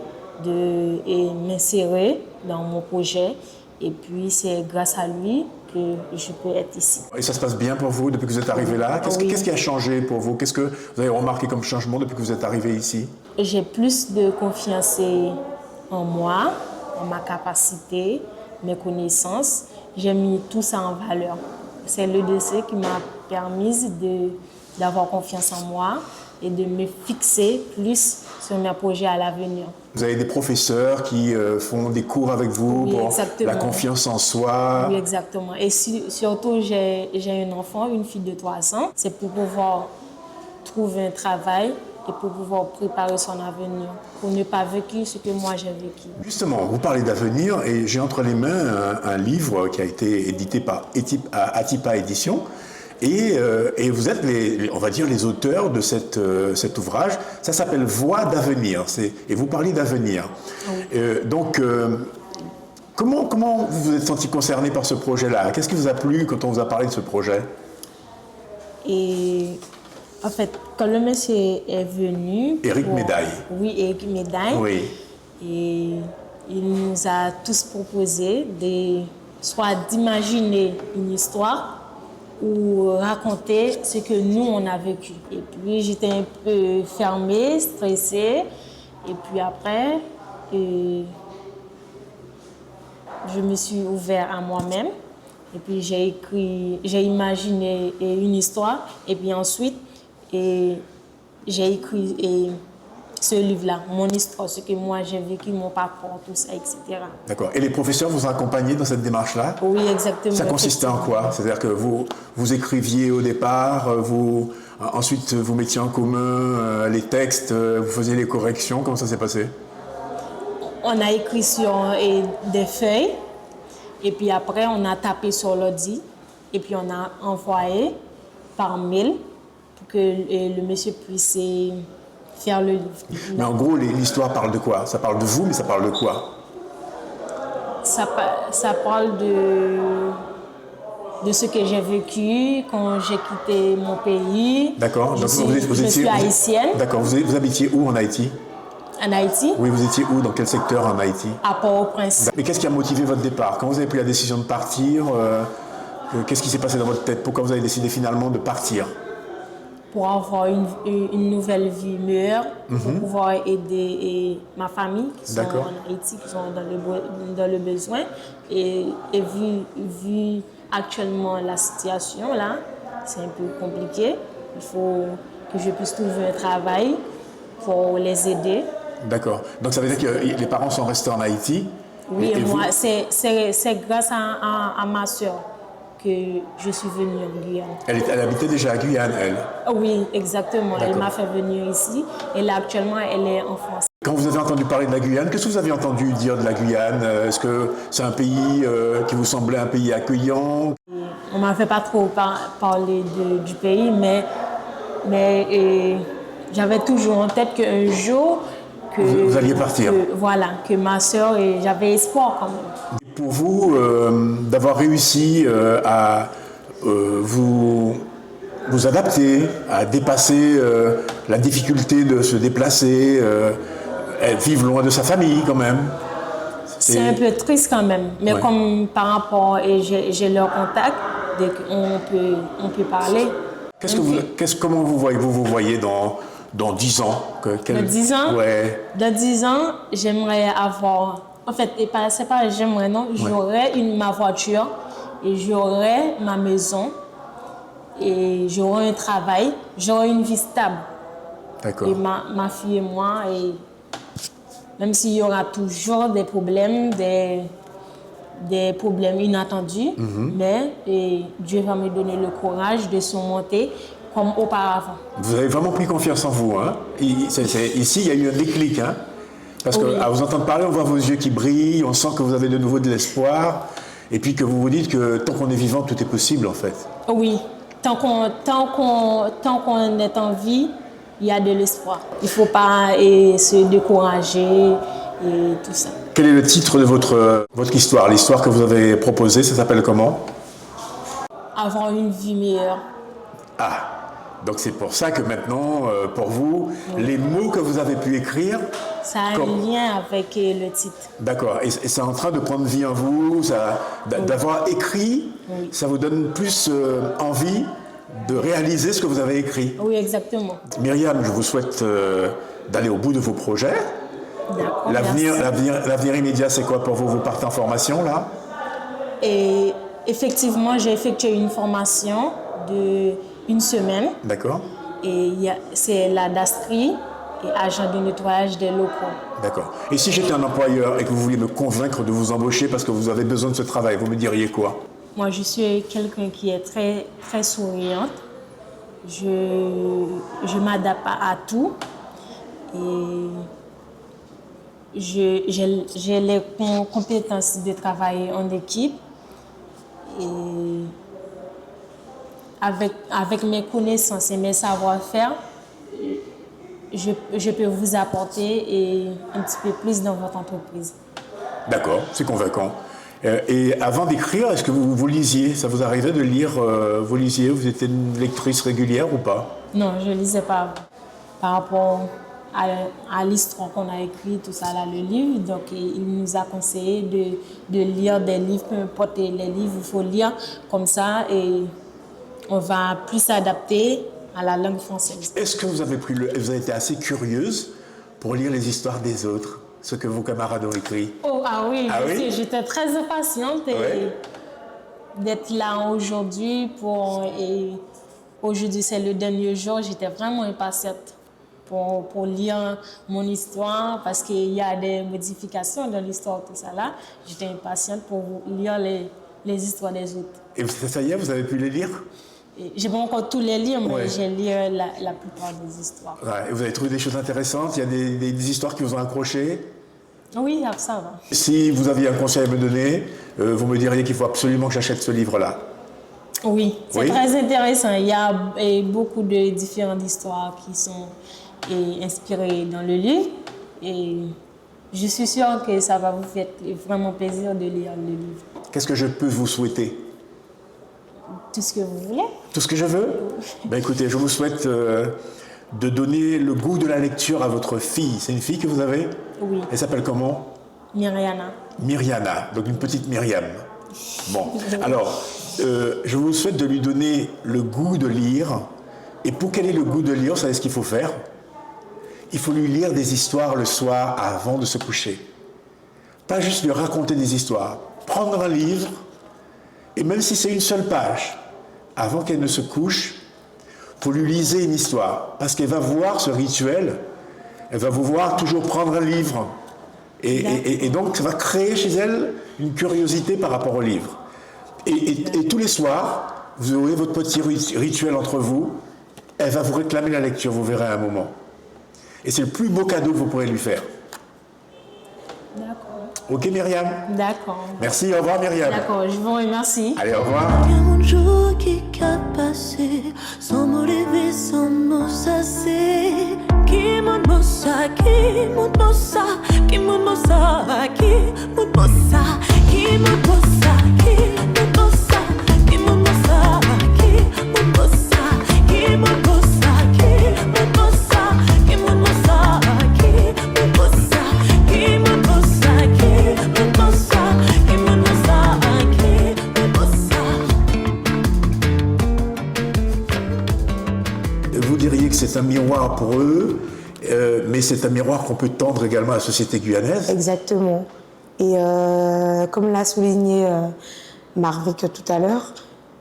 et m'insérer dans mon projet. Et puis c'est grâce à lui que je peux être ici. Et ça se passe bien pour vous depuis que vous êtes arrivé là? Qu'est-ce qui a changé pour vous? Qu'est-ce que vous avez remarqué comme changement depuis que vous êtes arrivé ici? J'ai plus de confiance en moi, en ma capacité, mes connaissances. J'ai mis tout ça en valeur. C'est le décès qui m'a permis d'avoir confiance en moi et de me fixer plus sur mes projets à l'avenir. Vous avez des professeurs qui font des cours avec vous Oui, pour exactement. la confiance en soi. Oui, exactement. Et surtout, j'ai un enfant, une fille de 3 ans. C'est pour pouvoir trouver un travail et pour pouvoir préparer son avenir, pour ne pas vécu ce que moi j'ai vécu. Justement, vous parlez d'avenir et j'ai entre les mains un livre qui a été édité par Atipa Édition. Et vous êtes, on va dire, les auteurs de cet ouvrage. Ça s'appelle Voix d'avenir. Et vous parlez d'avenir. Oui. Donc, comment vous vous êtes senti concerné par ce projet-là? Qu'est-ce qui vous a plu quand on vous a parlé de ce projet? Et en fait, quand le monsieur est venu... Éric Médaille. Oui, Éric Médaille. Oui. Et il nous a tous proposé soit d'imaginer une histoire ou raconter ce que nous, on a vécu. Et puis, j'étais un peu fermée, stressée. Et puis après, je me suis ouverte à moi-même. Et puis, j'ai imaginé une histoire. Et puis ensuite, j'ai écrit ce livre-là, mon histoire, ce que moi j'ai vécu, mon parcours, tout ça, etc. D'accord. Et les professeurs vous ont accompagné dans cette démarche-là? Oui, exactement. Ça consistait en quoi? C'est-à-dire que vous écriviez au départ, ensuite vous mettiez en commun les textes, vous faisiez les corrections. Comment ça s'est passé? On a écrit sur des feuilles, et puis après on a tapé sur l'ordi, et puis on a envoyé par mail pour que le monsieur puisse faire le livre. Mais en gros, l'histoire parle de quoi? Ça parle de vous, mais ça parle de quoi? Ça parle de ce que j'ai vécu quand j'ai quitté mon pays. D'accord. Je suis haïtienne. D'accord. Vous habitiez où en Haïti? En Haïti. Oui, vous étiez où? Dans quel secteur en Haïti? À Port-au-Prince. Mais qu'est-ce qui a motivé votre départ? Quand vous avez pris la décision de partir, qu'est-ce qui s'est passé dans votre tête? Pourquoi vous avez décidé finalement de partir? Pour avoir une nouvelle vie meilleure, pour pouvoir aider ma famille qui sont en Haïti, qui sont dans le besoin. Et vu actuellement la situation là, c'est un peu compliqué. Il faut que je puisse trouver un travail pour les aider. D'accord. Donc ça veut dire que les parents sont restés en Haïti? Oui, et moi, c'est grâce à ma soeur que je suis venue en Guyane. Elle habitait déjà à Guyane, elle? Oui, exactement. Elle m'a fait venir ici. Et là, actuellement, elle est en France. Quand vous avez entendu parler de la Guyane, qu'est-ce que vous avez entendu dire de la Guyane? Est-ce que c'est un pays qui vous semblait un pays accueillant? On ne m'avait pas trop parlé du pays, mais j'avais toujours en tête qu'un jour... vous alliez partir? Que ma soeur, et j'avais espoir quand même. Pour vous, d'avoir réussi à vous adapter, à dépasser la difficulté de se déplacer, vivre loin de sa famille quand même. C'est un peu triste quand même, mais comme par rapport, et j'ai leur contact, dès qu'on peut parler. Comment vous voyez dans dans 10 ans Dans 10 ans? Ouais. Dans 10 ans, j'aimerais avoir... En fait, c'est pas j'aimerais, non. J'aurais ma voiture et j'aurais ma maison et j'aurais un travail, j'aurais une vie stable. D'accord. Et ma fille et moi, et même s'il y aura toujours des problèmes, des problèmes inattendus, mais Dieu va me donner le courage de surmonter comme auparavant. Vous avez vraiment pris confiance en vous, hein? Ici, il y a eu un déclic, hein? Parce qu'à vous entendre parler, on voit vos yeux qui brillent, on sent que vous avez de nouveau de l'espoir, et puis que vous vous dites que tant qu'on est vivant, tout est possible, en fait. Oui, tant qu'on est en vie, il y a de l'espoir. Il ne faut pas se décourager et tout ça. Quel est le titre de votre histoire? L'histoire que vous avez proposée, ça s'appelle comment? Avoir une vie meilleure. Ah, donc c'est pour ça que maintenant, pour vous, les mots que vous avez pu écrire... Ça a un lien avec le titre. D'accord, et c'est en train de prendre vie en vous, d'avoir écrit, ça vous donne plus envie de réaliser ce que vous avez écrit. Oui, exactement. Myriam, je vous souhaite d'aller au bout de vos projets. D'accord, L'avenir immédiat, c'est quoi pour vous? Vous partez en formation, là? Et effectivement, j'ai effectué une formation d'1 semaine. D'accord. Et c'est la DASTRI et agent de nettoyage des locaux. D'accord. Et si j'étais un employeur et que vous vouliez me convaincre de vous embaucher parce que vous avez besoin de ce travail, vous me diriez quoi? Moi, je suis quelqu'un qui est très, très souriante. Je m'adapte à tout. Et j'ai les compétences de travailler en équipe. Et avec mes connaissances et mes savoir-faire, je peux vous apporter un petit peu plus dans votre entreprise. D'accord, c'est convaincant. Et avant d'écrire, est-ce que vous lisiez? Ça vous arrivait de lire? Vous lisiez? Vous étiez une lectrice régulière ou pas? Non, je ne lisais pas avant. Par rapport à l'histoire qu'on a écrit, tout ça, là, le livre, donc il nous a conseillé de lire des livres, peu importe les livres, il faut lire comme ça et on va plus s'adapter à la langue française. Est-ce que vous avez été assez curieuse pour lire les histoires des autres, ce que vos camarades ont écrit? Ah oui, j'étais très impatiente d'être là aujourd'hui. Aujourd'hui, c'est le dernier jour, j'étais vraiment impatiente pour lire mon histoire parce qu'il y a des modifications dans l'histoire, tout ça là. J'étais impatiente pour lire les histoires des autres. Et ça y est, vous avez pu les lire? Je n'ai pas encore tous les lire, mais j'ai lu la plupart des histoires. Ouais. Et vous avez trouvé des choses intéressantes? Il y a des histoires qui vous ont accroché? Oui, ça va. Si vous aviez un conseil à me donner, vous me diriez qu'il faut absolument que j'achète ce livre-là. Oui, c'est très intéressant. Il y a beaucoup de différentes histoires qui sont inspirées dans le livre. Et je suis sûre que ça va vous faire vraiment plaisir de lire le livre. Qu'est-ce que je peux vous souhaiter? Tout ce que vous voulez. Tout ce que je veux? Ben écoutez, je vous souhaite de donner le goût de la lecture à votre fille. C'est une fille que vous avez? Oui. Elle s'appelle comment? Myriana. Myriana, donc une petite Myriam. Bon, alors, je vous souhaite de lui donner le goût de lire. Et pour qu'elle ait le goût de lire, vous savez ce qu'il faut faire? Il faut lui lire des histoires le soir avant de se coucher. Pas juste lui raconter des histoires. Prendre un livre, et même si c'est une seule page, avant qu'elle ne se couche, vous lui lisez une histoire. Parce qu'elle va voir ce rituel, elle va vous voir toujours prendre un livre. Et donc, ça va créer chez elle une curiosité par rapport au livre. Et tous les soirs, vous aurez votre petit rituel entre vous. Elle va vous réclamer la lecture, vous verrez à un moment. Et c'est le plus beau cadeau que vous pourrez lui faire. D'accord. Ok, Myriam? D'accord. Merci, au revoir, Myriam. D'accord, je vous remercie. Allez, au revoir. Un jour qui a passé, sans me lever, sans me sasser. Qui monte mossa, qui monte mossa, qui monte mossa, qui monte mossa, qui monte mossa, qui monte mossa, qui monte mossa, qui monte mossa, qui monte mossa, qui monte mossa, qui monte mossa, qui monte mossa, qui monte mossa, qui monte mossa, qui monte mossa, qui monte mossa. vous diriez que c'est un miroir pour eux, mais c'est un miroir qu'on peut tendre également à la société guyanaise. Exactement. Et comme l'a souligné Marvick tout à l'heure,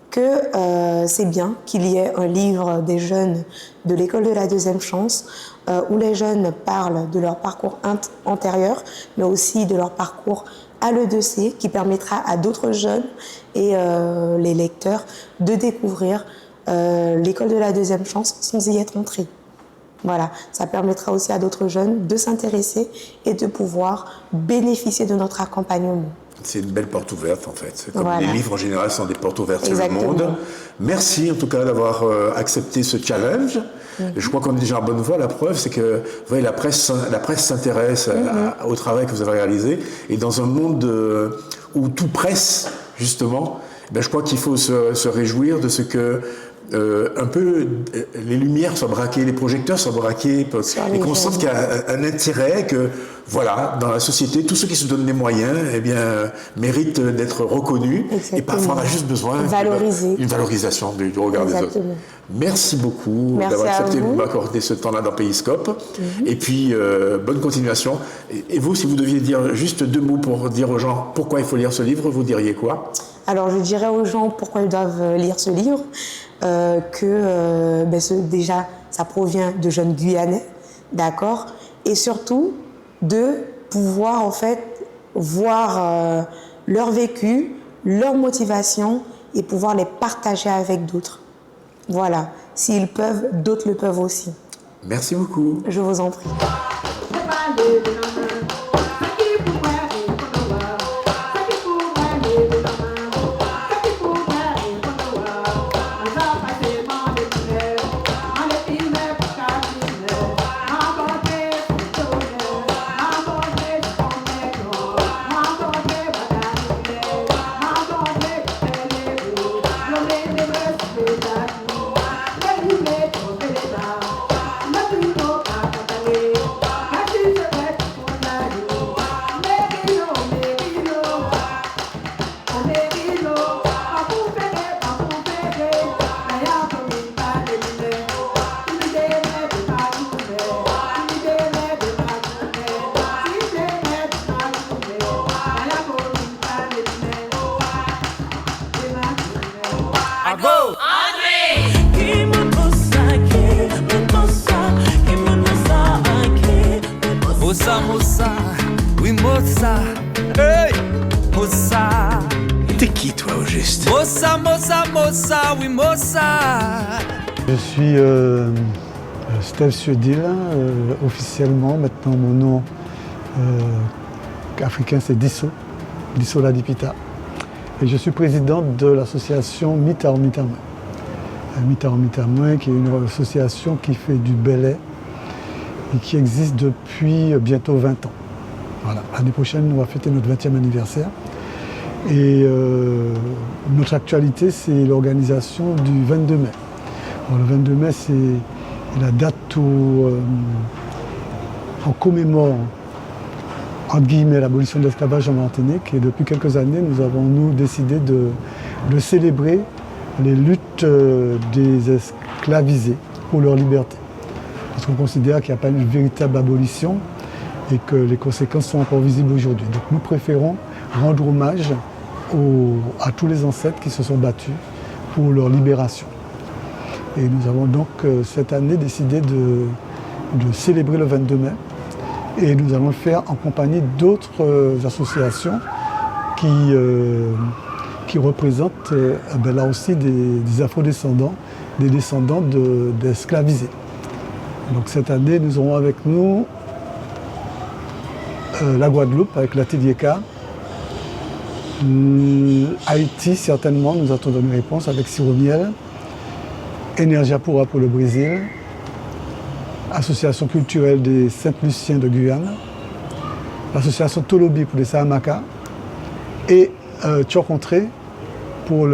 que c'est bien qu'il y ait un livre des jeunes de l'école de la deuxième chance où les jeunes parlent de leur parcours antérieur, mais aussi de leur parcours à l'E2C, qui permettra à d'autres jeunes et les lecteurs de découvrir l'école de la deuxième chance sans y être entrés. Voilà, ça permettra aussi à d'autres jeunes de s'intéresser et de pouvoir bénéficier de notre accompagnement. C'est une belle porte ouverte en fait. Comme Voilà. les livres en général sont des portes ouvertes sur le Exactement. monde. Merci en tout cas d'avoir accepté ce challenge. Je crois qu'on est déjà en bonne voie. La preuve, c'est que vous voyez, la presse s'intéresse au travail que vous avez réalisé. Et dans un monde où tout presse, justement, je crois qu'il faut se réjouir de ce que un peu les lumières soient braquées, les projecteurs soient braqués, et qu'on sente qu'il y a un intérêt, que voilà, dans la société, tous ceux qui se donnent les moyens, eh bien, méritent d'être reconnus. Exactement. Et parfois, on a juste besoin d'une valorisation du regard des autres. Merci beaucoup d'avoir accepté de m'accorder ce temps-là dans Périscope. Et puis, bonne continuation. Et vous, si vous deviez dire juste 2 mots pour dire aux gens pourquoi il faut lire ce livre, vous diriez quoi? Alors, je dirais aux gens pourquoi ils doivent lire ce livre, déjà, ça provient de jeunes Guyanais, d'accord? Et surtout, de pouvoir, en fait, voir leur vécu, leur motivation et pouvoir les partager avec d'autres. Voilà. S'ils peuvent, d'autres le peuvent aussi. Merci beaucoup. Je vous en prie. T'es qui toi au juste? Je suis Steve Suedil, officiellement. Maintenant, mon nom africain, c'est Disso Ladipita. Et je suis président de l'association Mitao Mitamouin. Mitao Mitamouin, qui est une association qui fait du belay et qui existe depuis bientôt 20 ans. Voilà. L'année prochaine, on va fêter notre 20e anniversaire. Et notre actualité, c'est l'organisation du 22 mai. Alors, le 22 mai, c'est la date où on commémore, entre guillemets, l'abolition de l'esclavage en Martinique. Et depuis quelques années, nous avons décidé de célébrer les luttes des esclavisés pour leur liberté. Parce qu'on considère qu'il n'y a pas une véritable abolition et que les conséquences sont encore visibles aujourd'hui. Donc nous préférons rendre hommage à tous les ancêtres qui se sont battus pour leur libération. Et nous avons donc cette année décidé de célébrer le 22 mai. Et nous allons le faire en compagnie d'autres associations qui représentent là aussi des afro-descendants, des descendants d'esclavisés. Donc cette année, nous aurons avec nous la Guadeloupe avec l'atelier K. Haïti, certainement, nous attendons une réponse avec Sirop Miel. Énergia Pura pour le Brésil. Association culturelle des Saint-Luciens de Guyane. L'association Tolobi pour les Sahamaka. Et Tchokontré pour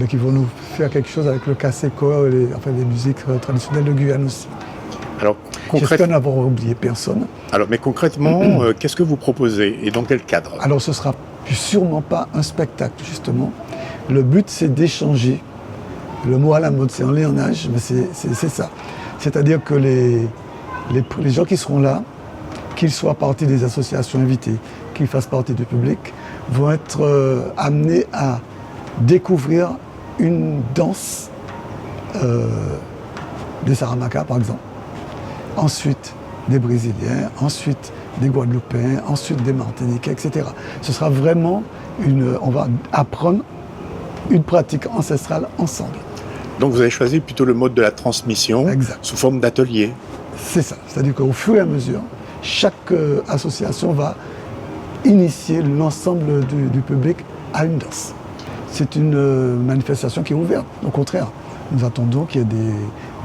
qui vont nous faire quelque chose avec le Kaseko, les musiques traditionnelles de Guyane aussi. Alors, j'espère n'avoir oublié personne. Alors, mais concrètement, qu'est-ce que vous proposez et dans quel cadre? Alors, ce ne sera sûrement pas un spectacle, justement. Le but, c'est d'échanger Le mot à la mode, c'est enléonnage, mais c'est ça. C'est-à-dire que les gens qui seront là, qu'ils soient partie des associations invitées, qu'ils fassent partie du public, vont être amenés à découvrir une danse des Saramacas, par exemple. Ensuite, des Brésiliens, ensuite des Guadeloupéens, ensuite des Martiniquais, etc. Ce sera vraiment on va apprendre une pratique ancestrale ensemble. Donc vous avez choisi plutôt le mode de la transmission sous forme d'atelier. C'est ça, c'est-à-dire qu'au fur et à mesure, chaque association va initier l'ensemble du public à une danse. C'est une manifestation qui est ouverte, au contraire. Nous attendons qu'il y ait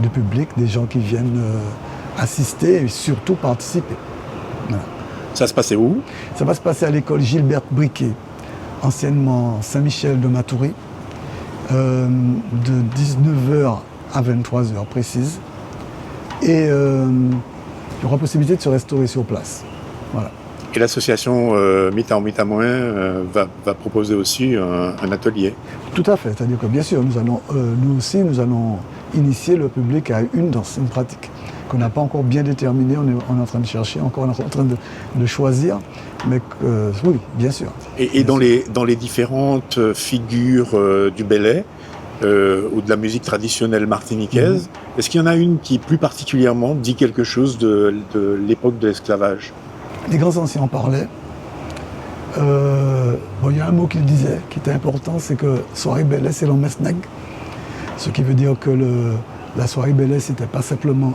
du public, des gens qui viennent assister et surtout participer. Voilà. Ça se passait où? Ça va se passer à l'école Gilberte Briquet, anciennement Saint-Michel de Matoury, de 19h à 23h précise. Et il y aura possibilité de se restaurer sur place. Voilà. Et l'association Mi-temps, Mi-temps moins va proposer aussi un atelier. Tout à fait, c'est-à-dire que bien sûr, nous aussi, nous allons initier le public à une danse, une pratique qu'on n'a pas encore bien déterminée, on est en train de chercher, encore en train de choisir, mais oui, bien sûr. Et dans les différentes figures du Bélé, ou de la musique traditionnelle martiniquaise, est-ce qu'il y en a une qui plus particulièrement dit quelque chose de l'époque de l'esclavage? Les grands anciens en parlaient. Il y a un mot qu'ils disaient qui était important, c'est que soirée Bélé, c'est l'Omesneg. Ce qui veut dire que la soirée Bélé, c'était pas simplement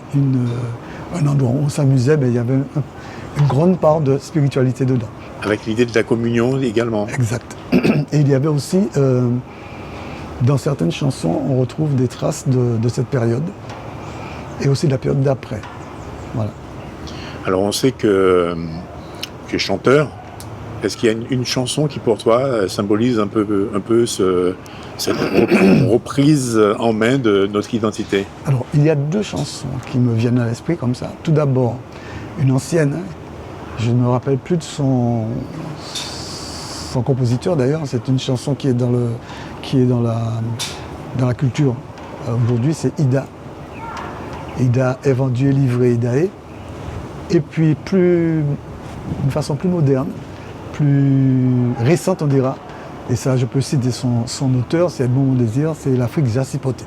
un endroit où on s'amusait, mais il y avait une grande part de spiritualité dedans. Avec l'idée de la communion également. Exact. Et il y avait aussi, dans certaines chansons, on retrouve des traces de cette période et aussi de la période d'après. Voilà. Alors on sait que tu es chanteur. Est-ce qu'il y a une chanson qui pour toi symbolise un peu cette reprise en main de notre identité? Alors il y a deux chansons qui me viennent à l'esprit comme ça. Tout d'abord, une ancienne, je ne me rappelle plus de son compositeur d'ailleurs, c'est une chanson qui est dans la culture. Aujourd'hui c'est Ida. Ida est vendue et livrée Idae. Et puis d'une façon plus moderne, plus récente on dira, et ça je peux citer son auteur, c'est Edmond Mondésir, c'est l'Afrique jassipotée.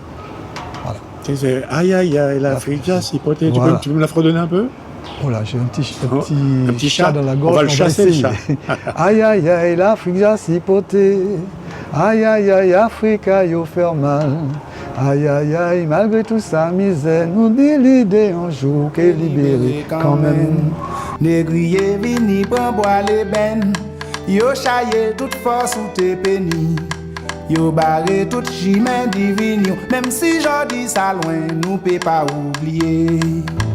Voilà. C'est aïe aïe aïe, l'Afrique jassipotée. Voilà. Tu peux me la fredonner un peu? Voilà, j'ai un petit chat dans la gorge. On va le chasser, le chat. Aïe aïe aïe, l'Afrique jassipotée. Aïe aïe aïe, Afrique aïe au faire mal. Aïe aïe aïe, malgré toute sa misère, nous dit l'idée un jour qu'est libérée quand même. Négrier vini pour boire les bennes, yo chaillé toute force ou te péni, yo barré toute chimère divine, même si j'en dis ça loin, nous peut pas oublier.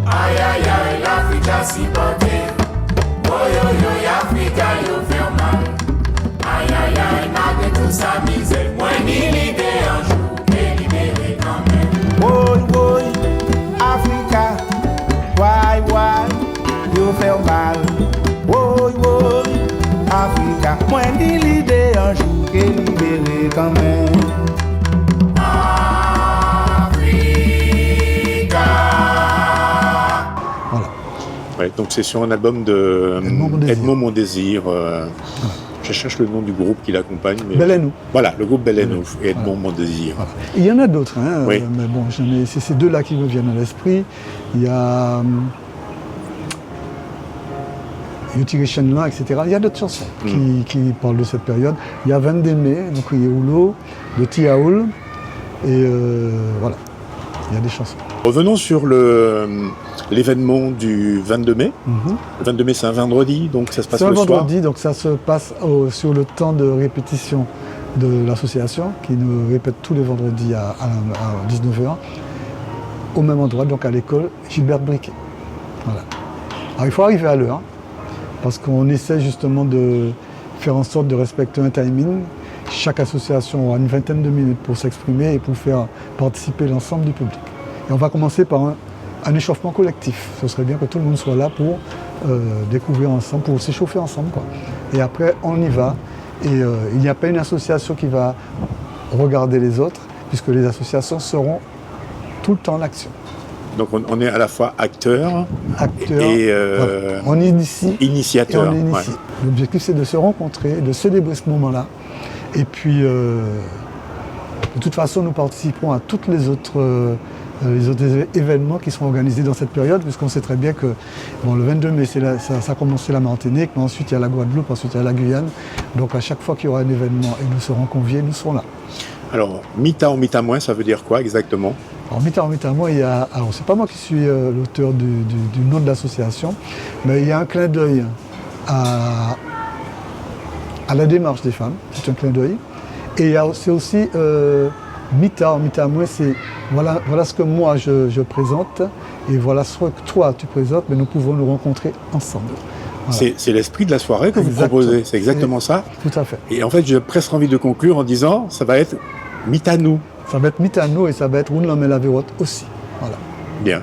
Aïe aïe aïe, l'Afrique a si porté, oh yo yo, l'Afrique a yo fait mal. Aïe aïe aïe, malgré toute sa misère, moi ni l'idée un jour. Boy, boy, Africa, why, you feel mal. Boy, boy, Africa, moi dis l'idée un jour qu'est libéré quand même. Africa. Voilà. Ouais, donc c'est sur un album de Edmond Mondésir. Je cherche le nom du groupe qui l'accompagne. Belenou. Voilà, le groupe Belenou et Edmond Mondésir. Voilà. Il y en a d'autres, hein, oui. Mais bon, c'est ces deux-là qui me viennent à l'esprit. Il y a Yotiri Chenlan, etc. Il y a d'autres chansons qui parlent de cette période. Il y a Vendémé, donc Yéoulo, de Tiaoul, et voilà, il y a des chansons. Revenons sur l'événement du 22 mai. Le 22 mai, c'est un vendredi, donc ça se passe le soir. C'est un vendredi, donc ça se passe sur le temps de répétition de l'association, qui nous répète tous les vendredis à 19h, au même endroit, donc à l'école Gilberte Briquet. Voilà. Alors il faut arriver à l'heure, parce qu'on essaie justement de faire en sorte de respecter un timing. Chaque association aura une vingtaine de minutes pour s'exprimer et pour faire participer l'ensemble du public. Et on va commencer par un échauffement collectif. Ce serait bien que tout le monde soit là pour découvrir ensemble, pour s'échauffer ensemble, quoi. Et après, on y va. Et il n'y a pas une association qui va regarder les autres. Il puisque les associations seront tout le temps en action. Donc on est à la fois acteur et voilà. On initie initiateur. et on initie. Ouais. L'objectif, c'est de se rencontrer, de célébrer ce moment-là. Et puis, de toute façon, nous participerons à tous les autres événements qui seront organisés dans cette période, puisqu'on sait très bien que le 22 mai, ça a commencé la Martinique, mais ensuite il y a la Guadeloupe, ensuite il y a la Guyane. Donc à chaque fois qu'il y aura un événement et nous serons conviés, nous serons là. Alors, Mita en Mita moins, ça veut dire quoi exactement? Alors, Mita en Mita moins, il y a. Alors, c'est pas moi qui suis l'auteur du nom de l'association, mais il y a un clin d'œil à la démarche des femmes, c'est un clin d'œil. Et c'est aussi Mita en Mita moins, c'est voilà ce que moi je présente et voilà ce que toi tu présentes, mais nous pouvons nous rencontrer ensemble. Voilà. C'est l'esprit de la soirée que vous proposez, c'est exactement ça? Tout à fait. Et en fait, j'ai presque envie de conclure en disant, ça va être Mita-nous. Ça va être Mita-nous et ça va être Rounlam et la Vérotte aussi. Voilà. Bien.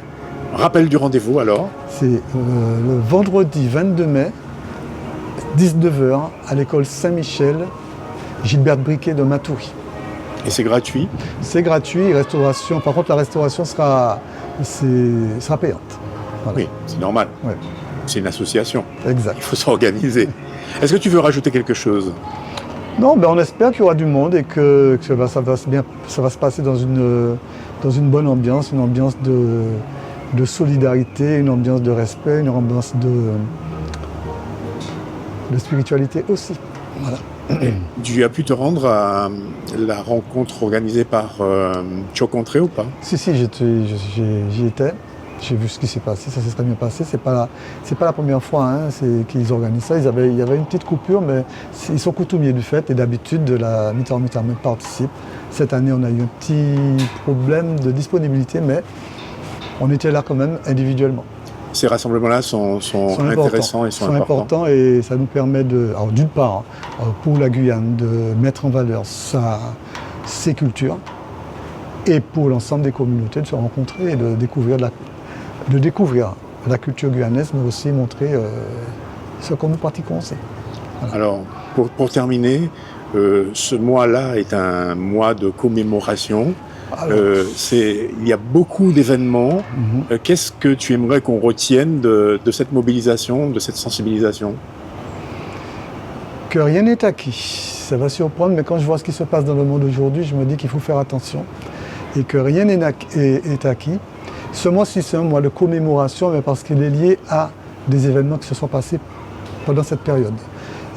Rappel du rendez-vous alors? C'est le vendredi 22 mai, 19h, à l'école Saint-Michel, Gilbert Briquet de Matoury. Et c'est gratuit? C'est gratuit, restauration. Par contre, la restauration sera payante. Voilà. Oui, c'est normal. Ouais. C'est une association. Exact. Il faut s'organiser. Est-ce que tu veux rajouter quelque chose? Non, on espère qu'il y aura du monde et que ça va se passer dans une bonne ambiance, une ambiance de solidarité, une ambiance de respect, une ambiance de spiritualité aussi. Voilà. Tu as pu te rendre à la rencontre organisée par Chocontré ou pas? Si, j'y étais. J'ai vu ce qui s'est passé, ça s'est très bien passé. C'est pas la première fois qu'ils organisent ça. Il y avait une petite coupure, mais ils sont coutumiers du fait. Et d'habitude, la Mita en Mita moins participe. Cette année, on a eu un petit problème de disponibilité, mais on était là quand même individuellement. Ces rassemblements-là sont intéressants et sont importants. Et ça nous permet d'une part, pour la Guyane, de mettre en valeur ses cultures et pour l'ensemble des communautés de se rencontrer et de découvrir la culture guyanaise, mais aussi montrer ce que nous pratiquons aussi. Voilà. Alors, pour terminer, ce mois-là est un mois de commémoration. Il y a beaucoup d'événements. Qu'est-ce que tu aimerais qu'on retienne de cette mobilisation, de cette sensibilisation? Que rien n'est acquis. Ça va surprendre, mais quand je vois ce qui se passe dans le monde aujourd'hui, je me dis qu'il faut faire attention et que rien n'est acquis. Ce mois-ci, c'est un mois de commémoration, mais parce qu'il est lié à des événements qui se sont passés pendant cette période.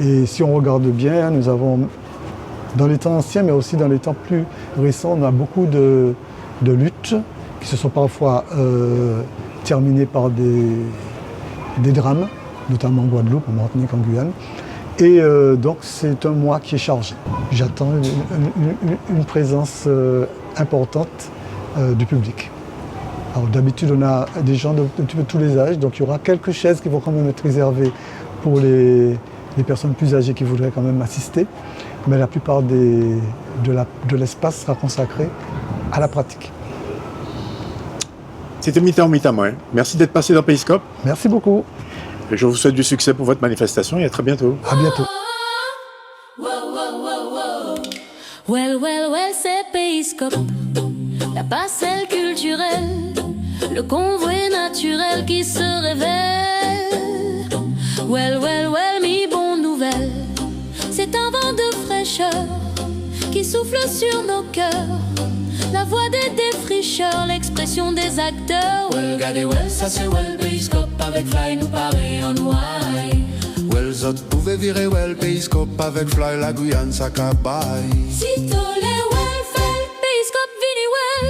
Et si on regarde bien, nous avons, dans les temps anciens, mais aussi dans les temps plus récents, on a beaucoup de luttes qui se sont parfois terminées par des drames, notamment en Guadeloupe, en Martinique, en Guyane. Et donc, c'est un mois qui est chargé. J'attends une présence importante du public. Alors d'habitude, on a des gens de tous les âges, donc il y aura quelques chaises qui vont quand même être réservées pour les personnes plus âgées qui voudraient quand même assister, mais la plupart de l'espace sera consacré à la pratique. C'était Mita en Mita moins. Merci d'être passé dans Périscope. Merci beaucoup. Et je vous souhaite du succès pour votre manifestation et à très bientôt. À bientôt. Well, c'est Périscope, la passerelle culturelle, le convoi naturel qui se révèle. Well, mi bonne nouvelle, c'est un vent de fraîcheur qui souffle sur nos cœurs. La voix des défricheurs, l'expression des acteurs. Well, regardez, ça c'est Périscope, avec Fly nous paraît en noir. Zot pouvez virer Périscope, avec Fly la Guyane ça cabaye. Si t'as les Périscope vini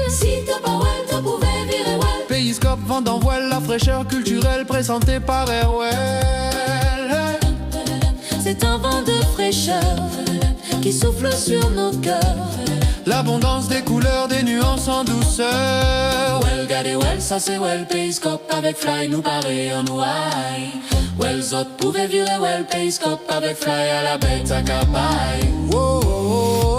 si t'as pas t'as pouvez virer Périscope vendant voile, la fraîcheur culturelle présentée par Airwell. C'est un vent de fraîcheur qui souffle sur nos cœurs. L'abondance des couleurs, des nuances en douceur. Regardez, ça c'est Périscope, avec Fly nous paraît en noir. Zot pouvez virer Périscope, avec Fly à la bête à cabaye. Oh, oh, oh.